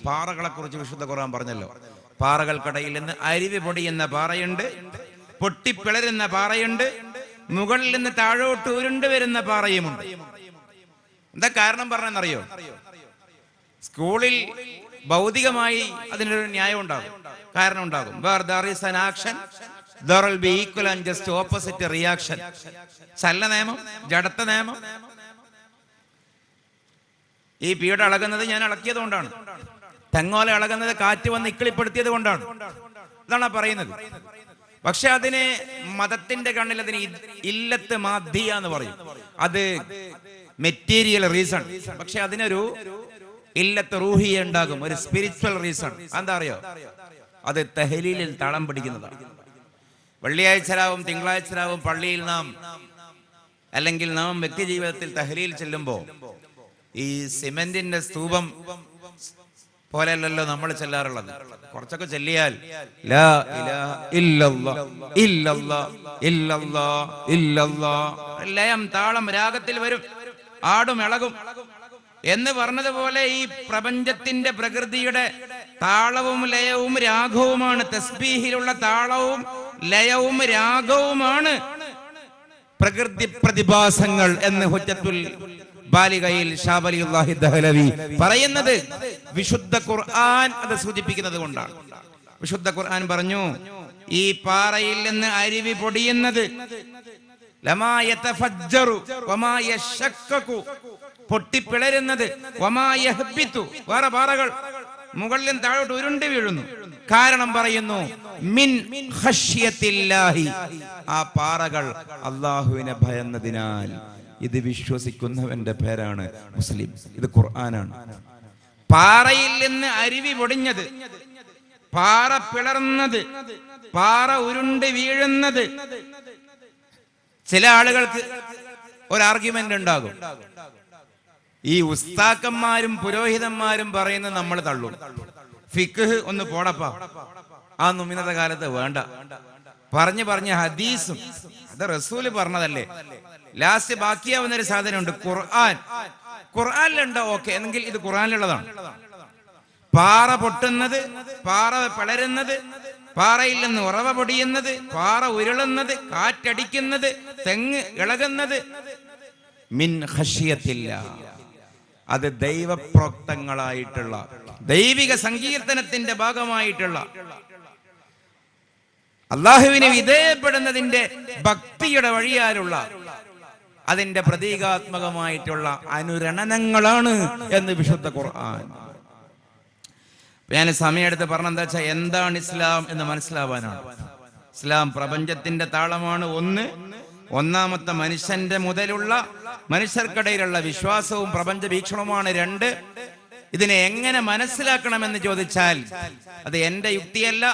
പാറകളെ കുറിച്ച് വിശുദ്ധ ഖുർആൻ പറഞ്ഞല്ലോ. പാറകൾക്കിടയിൽ നിന്ന് അരുവി പൊടിയുന്ന പാറയുണ്ട്, പൊട്ടിപ്പിളരുന്ന പാറയുണ്ട്, മുകളിൽ നിന്ന് താഴോട്ട് ഉരുണ്ടു വരുന്ന പാറയുമുണ്ട്. എന്താ കാരണം പറഞ്ഞെന്നറിയോ? സ്കൂളിൽ ഭൗതികമായി അതിനൊരു ന്യായം ഉണ്ടാകും, കാരണം ഉണ്ടാകും. Where there is an action, there will be equal and just opposite reaction. ചലന നിയമം, ജഡത്വ നിയമം. ഈ പീഠ അളകുന്നത് ഞാൻ അളക്കിയത് കൊണ്ടാണ്, തെങ്ങോല അളകുന്നത് കാറ്റ് വന്ന് ഇക്കിളിപ്പെടുത്തിയത് കൊണ്ടാണ്, ഇതാണ് പറയുന്നത്. പക്ഷെ അതിന് മതത്തിന്റെ കണ്ണിൽ അതിന് ഇല്ലത്ത് മാധ്യ എന്ന് പറയും. അത് മെറ്റീരിയൽ റീസൺ. പക്ഷെ അതിനൊരു ഇല്ലത്ത് റൂഹിയ ഉണ്ടാകും, ഒരു സ്പിരിച്വൽ റീസൺ. എന്താ അറിയോ? അത് തഹ്ലീലിൽ താളം പിടിക്കുന്നതാണ്. വെള്ളിയാഴ്ചരാവും തിങ്കളാഴ്ചരാവും പള്ളിയിൽ നാം അല്ലെങ്കിൽ നാം വ്യക്തി ജീവിതത്തിൽ തഹ്ലീൽ ചെല്ലുമ്പോൾ ഈ സിമെന്റിന്റെ സ്തൂപം പോലെയല്ലല്ലോ നമ്മൾ ചെല്ലാറുള്ളത്. കുറച്ചൊക്കെ ചെല്ലിയാൽ ലാ ഇലാഹ ഇല്ലല്ലാഹ് ഇല്ലല്ലാഹ് ഇല്ലല്ലാഹ് ഇല്ലല്ലാഹ് ലയം താളം രാഗത്തിൽ വരും, ആടും ഇളകും എന്ന് പറഞ്ഞതുപോലെ ഈ പ്രപഞ്ചത്തിന്റെ പ്രകൃതിയുടെ താളവും ലയവും രാഗവുമാണ്. തസ്ബീഹിലുള്ള താളവും ലയവും രാഗവുമാണ് പ്രകൃതി പ്രതിഭാസങ്ങൾ എന്ന് ഹുജ്ജത്തുൽ ബാലിഗയിൽ ഷാ വലിയുല്ലാഹി ദഹ്ലവി പറയുന്നത്. വിശുദ്ധ ഖുർആൻ അത് സൂചിപ്പിക്കുന്നത് കൊണ്ടാണ്. വിശുദ്ധ ഖുർആൻ പറഞ്ഞു, ഈ പാറയിൽ നിന്ന് അരുവി പൊടിയുന്നത് ലമാ യതഫജ്ജറു വമാ യശഖഖു, പൊട്ടിപ്പിളരുന്നത്, വമാ യഹ്ബിതു, വേറെ പാറകൾ മുകളിലും താഴോട്ട് ഉരുണ്ട് വീഴുന്നു. കാരണം പറയുന്നു മിൻ ഖശ്യത്തില്ലാഹി, ആ പാറകൾ അല്ലാഹുവിനെ ഭയന്നതിനാൽ. ഇത് വിശ്വസിക്കുന്നവന്റെ പേരാണ് മുസ്ലിം. ഇത് ഖുർആനാണ്. പാറയിൽ നിന്ന് അരുവി പൊടിഞ്ഞത്, പാറ പിളർന്നത്, പാറ ഉരുണ്ട് വീഴുന്നത്. ചില ആളുകൾക്ക് ഒരു ആർഗ്യുമെന്റ് ഉണ്ടാകും, ഈ ഉസ്താക്കന്മാരും പുരോഹിതന്മാരും പറയുന്നത് നമ്മൾ തള്ളും. ഫിഖ് ഒന്ന് പോടപ്പാ, ആ ഇന്നത്തെ കാലത്ത് വേണ്ട. പറഞ്ഞ് ഹദീസും അത് റസൂല് പറഞ്ഞതല്ലേ. ലാസ്റ്റ് ബാക്കിയാവുന്ന ഒരു സാധനമുണ്ട്, ഖുർആൻ. ഖുർആനിലുണ്ടോ? ഓക്കെ, എങ്കിൽ ഇത് ഖുർആനിലുള്ളതാണ്. പാറ പൊട്ടുന്നത്, പാറ പിളരുന്നത്, പാറയിൽ നിന്ന് ഉറവ പൊടിയുന്നത്, പാറ ഉരുളുന്നത്, കാറ്റടിക്കുന്നത്, തെങ്ങ് ഇളകുന്നത്, മിൻ ഖശ്യത്തില്ലാ, അത് ദൈവപ്രോക്തങ്ങളായിട്ടുള്ള ദൈവിക സങ്കീർത്തനത്തിന്റെ ഭാഗമായിട്ടുള്ള അള്ളാഹുവിനെ വിധേയപ്പെടുന്നതിന്റെ ഭക്തിയുടെ വഴിയാലുള്ള അതിന്റെ പ്രതീകാത്മകമായിട്ടുള്ള അനുരണനങ്ങളാണ് എന്ന് വിശുദ്ധ ഖുർആൻ. ഞാൻ സമയമെടുത്ത് പറഞ്ഞെന്താ വെച്ചാൽ എന്താണ് ഇസ്ലാം എന്ന് മനസ്സിലാവാനാണ്. ഇസ്ലാം പ്രപഞ്ചത്തിന്റെ താളമാണ്. ഒന്നാമത്തെ മനുഷ്യന്റെ മുതലുള്ള മനുഷ്യർക്കിടയിലുള്ള വിശ്വാസവും പ്രപഞ്ച വീക്ഷണവുമാണ്. 2, ഇതിനെ എങ്ങനെ മനസ്സിലാക്കണമെന്ന് ചോദിച്ചാൽ അത് എന്റെ യുക്തിയല്ല,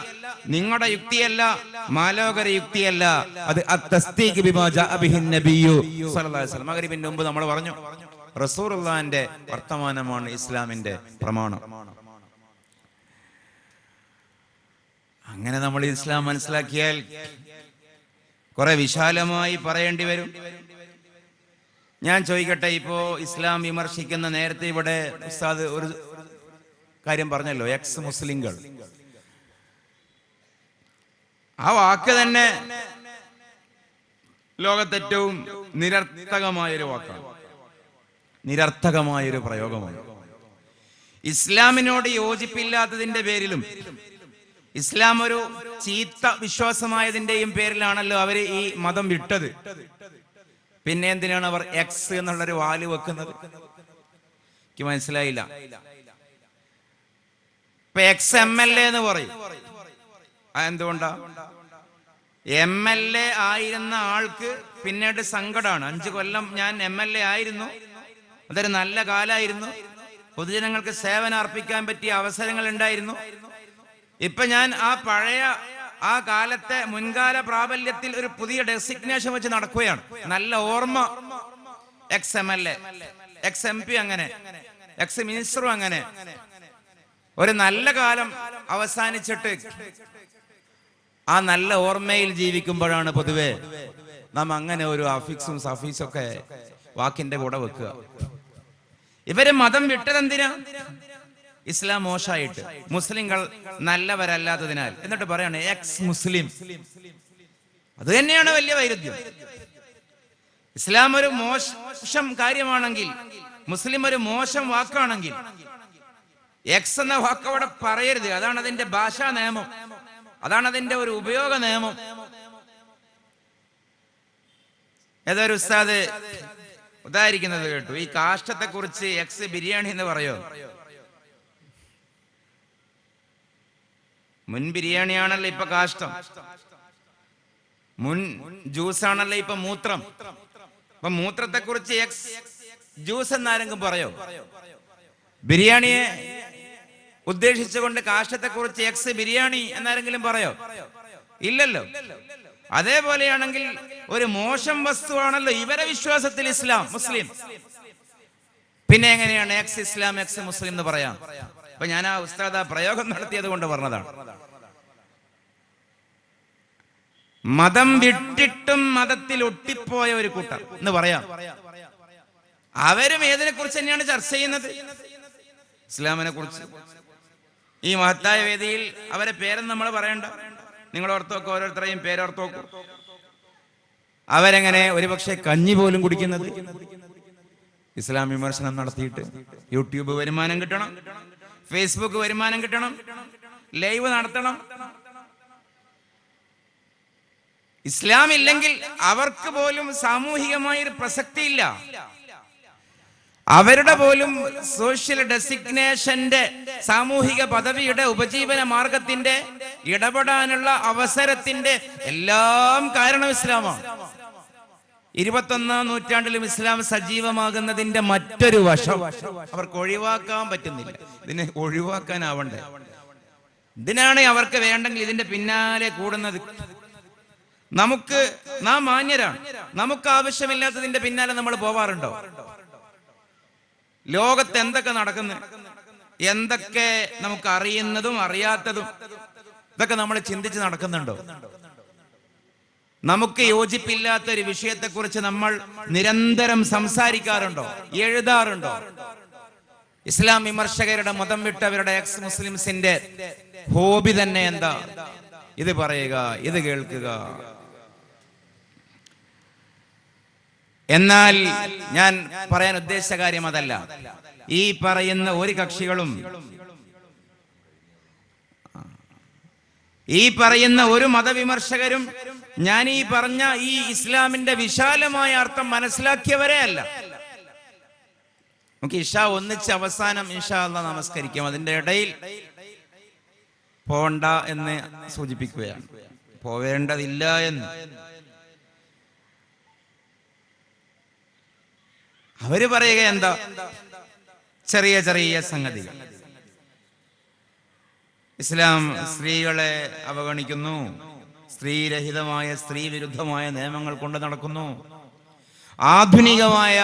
നിങ്ങളുടെ യുക്തിയല്ല, മാലോകര യുക്തിയല്ല. അത് അത്തസ്ദീഖ് ബിമാ ജാഅ ബിഹിൻ നബിയ്യു സ്വല്ലല്ലാഹു അലൈഹി വസല്ലം. മഗ്‌രിബിന്റെ മുമ്പ് നമ്മൾ പറഞ്ഞു, റസൂലുള്ളാഹിന്റെ വർത്തമാനമാണ് ഇസ്ലാമിന്റെ പ്രമാണം. അങ്ങനെ നമ്മൾ ഇസ്ലാം മനസ്സിലാക്കിയാൽ കുറെ വിശാലമായി പറയേണ്ടി വരും. ഞാൻ ചോദിക്കട്ടെ, ഇപ്പോ ഇസ്ലാം വിമർശിക്കുന്ന, നേരത്തെ ഇവിടെ ഉസ്താദ് ഒരു കാര്യം പറഞ്ഞല്ലോ, എക്സ് മുസ്ലിങ്ങൾ. ആ വാക്ക് തന്നെ ലോകത്തേറ്റവും നിരർത്ഥകമായൊരു വാക്കാണ്, നിരർത്ഥകമായൊരു പ്രയോഗമാണ്. ഇസ്ലാമിനോട് യോജിപ്പില്ലാത്തതിന്റെ പേരിലും ഇസ്ലാം ഒരു ചീത്ത വിശ്വാസമായതിന്റെയും പേരിലാണല്ലോ അവര് ഈ മതം വിട്ടത്. പിന്നെ എന്തിനാണ് അവർ എക്സ് എന്നുള്ളൊരു വാല് വെക്കുന്നത്? എനിക്ക് മനസ്സിലായില്ല. ഇപ്പൊ എക്സ് MLA എന്ന് പറയും. എന്തുകൊണ്ടാ? MLA ആയിരുന്ന ആൾക്ക് പിന്നീട് സങ്കടമാണ്. 5 കൊല്ലം ഞാൻ MLA ആയിരുന്നു, അതൊരു നല്ല കാലായിരുന്നു, പൊതുജനങ്ങൾക്ക് സേവനം അർപ്പിക്കാൻ പറ്റിയ അവസരങ്ങൾ ഉണ്ടായിരുന്നു. ഇപ്പൊ ഞാൻ ആ പഴയ ആ കാലത്തെ മുൻകാല പ്രാബല്യത്തിൽ ഒരു പുതിയ ഡെസിഗ്നേഷൻ വെച്ച് നടക്കുകയാണ്. നല്ല ഓർമ്മ എക്സ് MLA, എക്സ് MP, അങ്ങനെ എക്സ് മിനിസ്റ്ററും അങ്ങനെ. ഒരു നല്ല കാലം അവസാനിച്ചിട്ട് ആ നല്ല ഓർമ്മയിൽ ജീവിക്കുമ്പോഴാണ് പൊതുവെ നാം അങ്ങനെ ഒരു അഫിക്സും സഫീസും ഒക്കെ വാക്കിന്റെ കൂടെ വെക്കുക. ഇവര് മതം വിട്ടതെന്തിനാ? ഇസ്ലാം മോശമായിട്ട്, മുസ്ലിങ്ങൾ നല്ലവരല്ലാത്തതിനാൽ. എന്നിട്ട് പറയാണ് എക്സ് മുസ്ലിം. അത് തന്നെയാണ് വലിയ വൈരുദ്ധ്യം. ഇസ്ലാം ഒരു മോശം കാര്യമാണെങ്കിൽ, മുസ്ലിം ഒരു മോശം വാക്കാണെങ്കിൽ, എക്സ് എന്ന വാക്ക് അവിടെ പറയരുത്. അതാണ് അതിന്റെ ഭാഷാ നിയമം, അതാണ് അതിന്റെ ഒരു ഉപയോഗ നിയമം. ഏതൊരു ഉസ്താദ് ഉദാഹരിക്കുന്നത് കേട്ടു. ഈ കാഷ്ടത്തെ കുറിച്ച് എക്സ് ബിരിയാണി എന്ന് പറയോ? മുൻ ബിരിയാണിയാണല്ലോ ഇപ്പൊ കാഷ്ടം, മുൻ ജ്യൂസാണല്ലോ ഇപ്പൊ മൂത്രം. അപ്പൊ മൂത്രത്തെ കുറിച്ച് എക്സ് ജ്യൂസ് എന്നാരെങ്കിലും പറയോ? ബിരിയാണിയെ ഉദ്ദേശിച്ചുകൊണ്ട് കാഷ്ടത്തെ കുറിച്ച് എക്സ് ബിരിയാണി എന്നാരെങ്കിലും പറയോ? ഇല്ലല്ലോ. അതേപോലെയാണെങ്കിൽ ഒരു മോശം വസ്തുവാണല്ലോ ഇവരെ വിശ്വാസത്തിൽ ഇസ്ലാം, മുസ്ലിം. പിന്നെ എങ്ങനെയാണ് എക്സ് ഇസ്ലാം എക്സ് മുസ്ലിം എന്ന് പറയാം? അപ്പൊ ഞാൻ ആ ഉസ്താദ് പ്രയോഗം നടത്തിയത് കൊണ്ട് പറഞ്ഞതാണ്. മതം വിട്ടിട്ടും മതത്തിൽ ഒട്ടിപ്പോയ ഒരു കൂട്ടർ എന്ന് പറയാം. അവരും ഏതിനെ കുറിച്ച് തന്നെയാണ് ചർച്ച ചെയ്യുന്നത്? ഇസ്ലാമിനെ കുറിച്ച്. ഈ മഹത്തായ വേദിയിൽ അവരെ പേരൊന്നും നമ്മൾ പറയണ്ട, നിങ്ങൾ ഓർത്തോക്ക്, ഓരോരുത്തരെയും പേരോർത്തോക്കൂ. അവരെങ്ങനെ ഒരുപക്ഷെ കഞ്ഞി പോലും കുടിക്കുന്നത് ഇസ്ലാം വിമർശനം നടത്തിയിട്ട്. യൂട്യൂബ് വരുമാനം കിട്ടണം, ഫേസ്ബുക്ക് വരുമാനം കിട്ടണം, ലൈവ് നടത്തണം. ഇസ്ലാം ഇല്ലെങ്കിൽ അവർക്ക് പോലും സാമൂഹികമായൊരു പ്രസക്തിയില്ല. അവരുടെ പോലും സോഷ്യൽ ഡെസിഗ്നേഷന്റെ, സാമൂഹിക പദവിയുടെ, ഉപജീവന മാർഗത്തിന്റെ, ഇടപെടാനുള്ള അവസരത്തിന്റെ എല്ലാം കാരണം ഇസ്ലാമാണ്. 21ാം നൂറ്റാണ്ടിലും ഇസ്ലാം സജീവമാകുന്നതിന്റെ മറ്റൊരു വശം അവർക്ക് ഒഴിവാക്കാൻ പറ്റുന്നില്ല. ഇതിനെ ഒഴിവാക്കാനാവണ്ടേ? ഇതിനാണ് അവർക്ക് വേണ്ടെങ്കിൽ ഇതിന്റെ പിന്നാലെ കൂടുന്നത്. നാം മാന്യരാണ്, നമുക്ക് ആവശ്യമില്ലാത്തതിന്റെ പിന്നാലെ നമ്മൾ പോവാറുണ്ടോ? ലോകത്ത് എന്തൊക്കെ നടക്കുന്നു, എന്തൊക്കെ നമുക്ക് അറിയുന്നതും അറിയാത്തതും, ഇതൊക്കെ നമ്മൾ ചിന്തിച്ച് നടക്കുന്നുണ്ടോ? നമുക്ക് യോജിപ്പില്ലാത്ത ഒരു വിഷയത്തെക്കുറിച്ച് നമ്മൾ നിരന്തരം സംസാരിക്കാറുണ്ടോ, എഴുതാറുണ്ടോ? ഇസ്ലാം വിമർശകരുടെ, മതം വിട്ടവരുടെ, എക്സ് മുസ്ലിംസിന്റെ ഹോബി തന്നെ എന്താ? ഇത് പറയുക, ഇത് കേൾക്കുക. എന്നാൽ ഞാൻ പറയാൻ ഉദ്ദേശിച്ച കാര്യം അതല്ല. ഈ പറയുന്ന ഒരു കക്ഷികളും, ഈ പറയുന്ന ഒരു മതവിമർശകരും ഞാൻ ഈ പറഞ്ഞ ഈ ഇസ്ലാമിന്റെ വിശാലമായ അർത്ഥം മനസ്സിലാക്കിയവരെ അല്ല. നമുക്ക് ഇഷ ഒന്നിച്ച് അവസാനം ഇൻഷാ അല്ലാഹ് നമസ്കരിക്കാം. അതിന്റെ ഇടയിൽ പോണ്ട എന്ന് സൂചിപ്പിക്കുകയാണ്, പോവേണ്ടതില്ല എന്ന്. അവര് പറയുക എന്താ? ചെറിയ ചെറിയ സംഗതികൾ. ഇസ്ലാം സ്ത്രീകളെ അവഗണിക്കുന്നു, സ്ത്രീരഹിതമായ, സ്ത്രീ വിരുദ്ധമായ നിയമങ്ങൾ കൊണ്ട് നടക്കുന്നു, ആധുനികമായ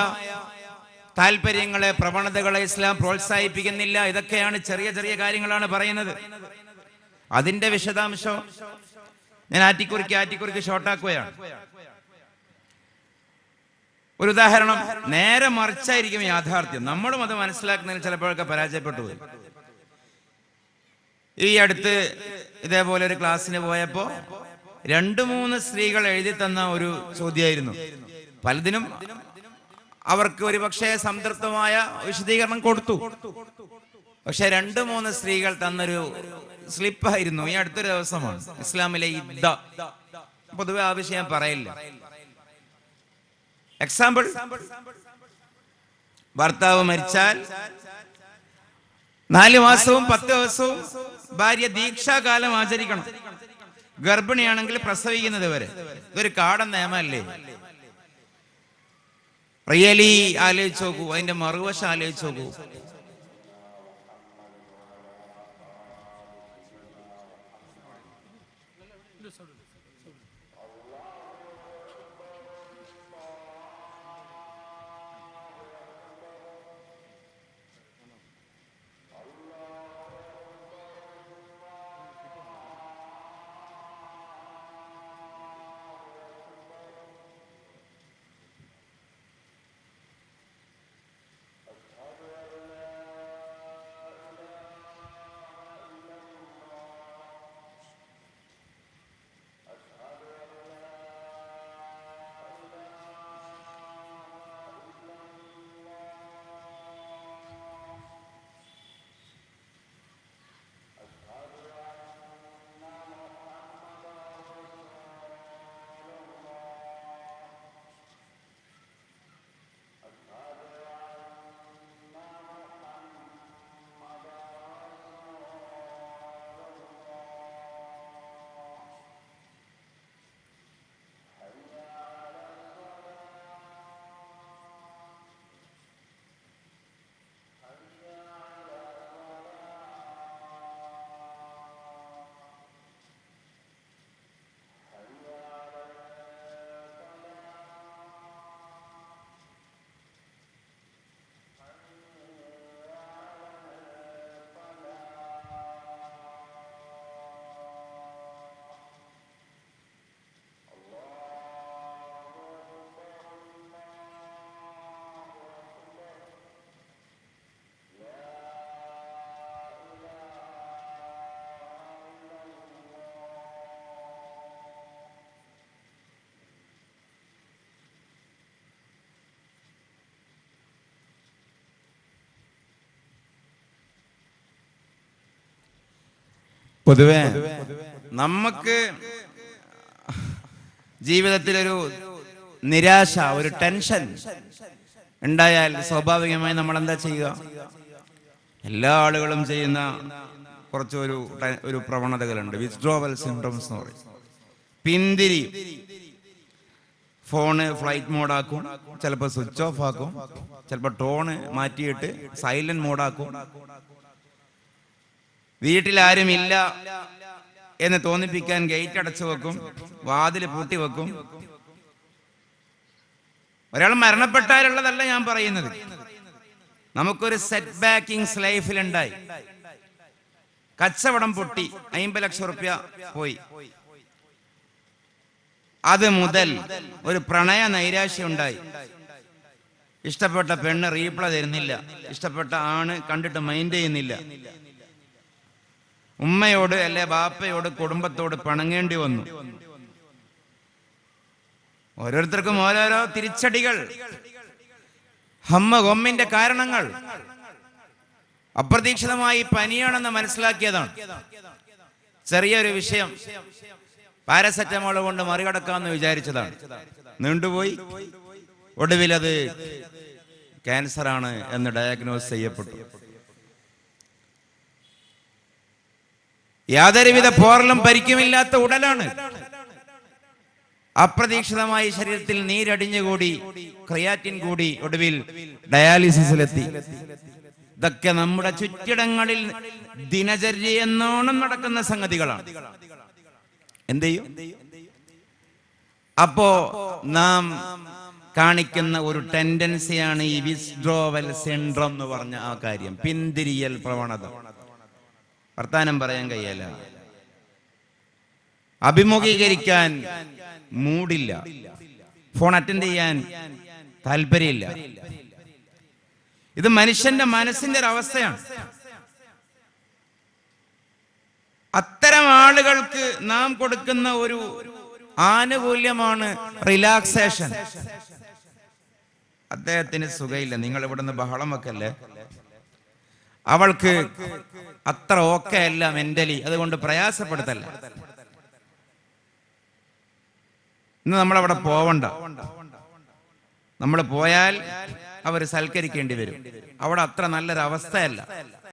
താല്പര്യങ്ങളെ, പ്രവണതകളെ ഇസ്ലാം പ്രോത്സാഹിപ്പിക്കുന്നില്ല. ഇതൊക്കെയാണ് ചെറിയ ചെറിയ കാര്യങ്ങളാണ് പറയുന്നത്. അതിന്റെ വിശദാംശം ഞാൻ ആറ്റിക്കുറിക്ക് ഷോർട്ടാക്കുകയാണ്. ഒരു ഉദാഹരണം, നേരെ മറിച്ചായിരിക്കും യാഥാർത്ഥ്യം. നമ്മളും അത് മനസ്സിലാക്കുന്നതിന് ചിലപ്പോഴൊക്കെ പരാജയപ്പെട്ടു പോയി. ഈ അടുത്ത് ഇതേപോലെ ഒരു ക്ലാസ്സിന് പോയപ്പോ 2-3 സ്ത്രീകൾ എഴുതി തന്ന ഒരു ചോദ്യമായിരുന്നു. പലതിനും അവർക്ക് ഒരുപക്ഷെ സംതൃപ്തമായ വിശദീകരണം കൊടുത്തു. പക്ഷെ 2-3 സ്ത്രീകൾ തന്നൊരു സ്ലിപ്പായിരുന്നു. ഈ അടുത്തൊരു ദിവസമാണ് ഇസ്ലാമിലെ ഇദ്ദ. പൊതുവെ ആ വിഷയം പറയില്ല. എക്സാമ്പിൾ, ഭർത്താവ് മരിച്ചാൽ 4 മാസവും 10 ദിവസവും ഭാര്യ ദീക്ഷാകാലം ആചരിക്കണം. ഗർഭിണിയാണെങ്കിൽ പ്രസവിക്കുന്നത് വരെ. ഇതൊരു കാടൻ നിയമമല്ലേ? റിയലി ആലോചിച്ച് നോക്കൂ, അതിന്റെ മറുവശം ആലോചിച്ച് നോക്കൂ. പൊതുവെ നമുക്ക് ജീവിതത്തിലൊരു നിരാശ, ഒരു ടെൻഷൻ ഉണ്ടായാൽ സ്വാഭാവികമായി നമ്മൾ എന്താ ചെയ്യുക? എല്ലാ ആളുകളും ചെയ്യുന്ന ഒരു പ്രവണതകളുണ്ട്. വിത്ഡ്രോവൽ സിൻഡ്രോംസ് എന്ന് പറയും. പിന്തിരി. ഫോണ് ഫ്ലൈറ്റ് മോഡാക്കും, ചിലപ്പോൾ സ്വിച്ച് ഓഫ് ആക്കും, ചിലപ്പോൾ ടോണ് മാറ്റിയിട്ട് സൈലന്റ് മോഡാക്കും. വീട്ടിലാരുമില്ല എന്ന് തോന്നിപ്പിക്കാൻ ഗേറ്റ് അടച്ചു വെക്കും, വാതിൽ പൂട്ടി വെക്കും. ഒരാൾ മരണപ്പെട്ടാലുള്ളതല്ല ഞാൻ പറയുന്നത്. നമുക്കൊരു സെറ്റ് ബാക്കിങ്സ് ലൈഫിലുണ്ടായി. കച്ചവടം പൊട്ടി, 50 ലക്ഷം റുപ്യ പോയി. അത് മുതൽ ഒരു പ്രണയ നൈരാശ്യം ഉണ്ടായി. ഇഷ്ടപ്പെട്ട പെണ്ണ് റീപ്ലൈ തരുന്നില്ല, ഇഷ്ടപ്പെട്ട ആണ് കണ്ടിട്ട് മൈൻഡ് ചെയ്യുന്നില്ല. ഉമ്മയോട് അല്ലെ ബാപ്പയോട് കുടുംബത്തോട് പിണങ്ങേണ്ടി വന്നു. ഓരോരുത്തർക്കും ഓരോരോ തിരിച്ചടികൾ, ഗൊമ്മിന്റെ കാരണങ്ങൾ. അപ്രതീക്ഷിതമായി പനിയാണെന്ന് മനസ്സിലാക്കിയതാണ്. ചെറിയൊരു വിഷയം, പാരസെറ്റമോൾ കൊണ്ട് മറികടക്കാമെന്ന് വിചാരിച്ചതാണ്. നീണ്ടുപോയി. ഒടുവിൽ അത് ക്യാൻസറാണ് എന്ന് ഡയഗ്നോസ് ചെയ്യപ്പെട്ടു. യാതൊരുവിധ പോറലും പരിക്കുമില്ലാത്ത ഉടലാണ്. അപ്രതീക്ഷിതമായി ശരീരത്തിൽ നീരടിഞ്ഞുകൂടി, ക്രിയാറ്റിൻ കൂടി, ഒടുവിൽ ഡയാലിസിസിലെത്തി. ഇതൊക്കെ നമ്മുടെ ചുറ്റിടങ്ങളിൽ ദിനചര്യ എന്നോണം നടക്കുന്ന സംഗതികളാണ്. എന്ത് ചെയ്യും? അപ്പോ നാം കാണിക്കുന്ന ഒരു ടെൻഡൻസിയാണ് ഈ വിത്ഡ്രോവൽ സിൻഡ്രോം എന്ന് പറഞ്ഞ ആ കാര്യം. പിന്തിരിയൽ പ്രവണത. വർത്താനം പറയാൻ കഴിയല്ല, അഭിമുഖീകരിക്കാൻ മൂടില്ല, ഫോൺ അറ്റൻഡ് ചെയ്യാൻ താല്പര്യമില്ല. ഇത് മനുഷ്യന്റെ മനസ്സിന്റെ ഒരു അവസ്ഥയാണ്. അത്തരം ആളുകൾക്ക് നാം കൊടുക്കുന്ന ഒരു ആനുകൂല്യമാണ് റിലാക്സേഷൻ. അദ്ദേഹത്തിന് സുഖമില്ല, നിങ്ങൾ ഇവിടുന്ന് ബഹളം വെക്കല്ലേ, അവൾക്ക് അത്ര ഓക്കെ അല്ല മെന്റലി, അതുകൊണ്ട് പ്രയാസപ്പെടുത്തല്ല, ഇന്ന് നമ്മളവിടെ പോവണ്ട. നമ്മൾ പോയാൽ അവർ സൽക്കരിക്കേണ്ടി വരും. അവിടെ അത്ര നല്ലൊരു അവസ്ഥയല്ല.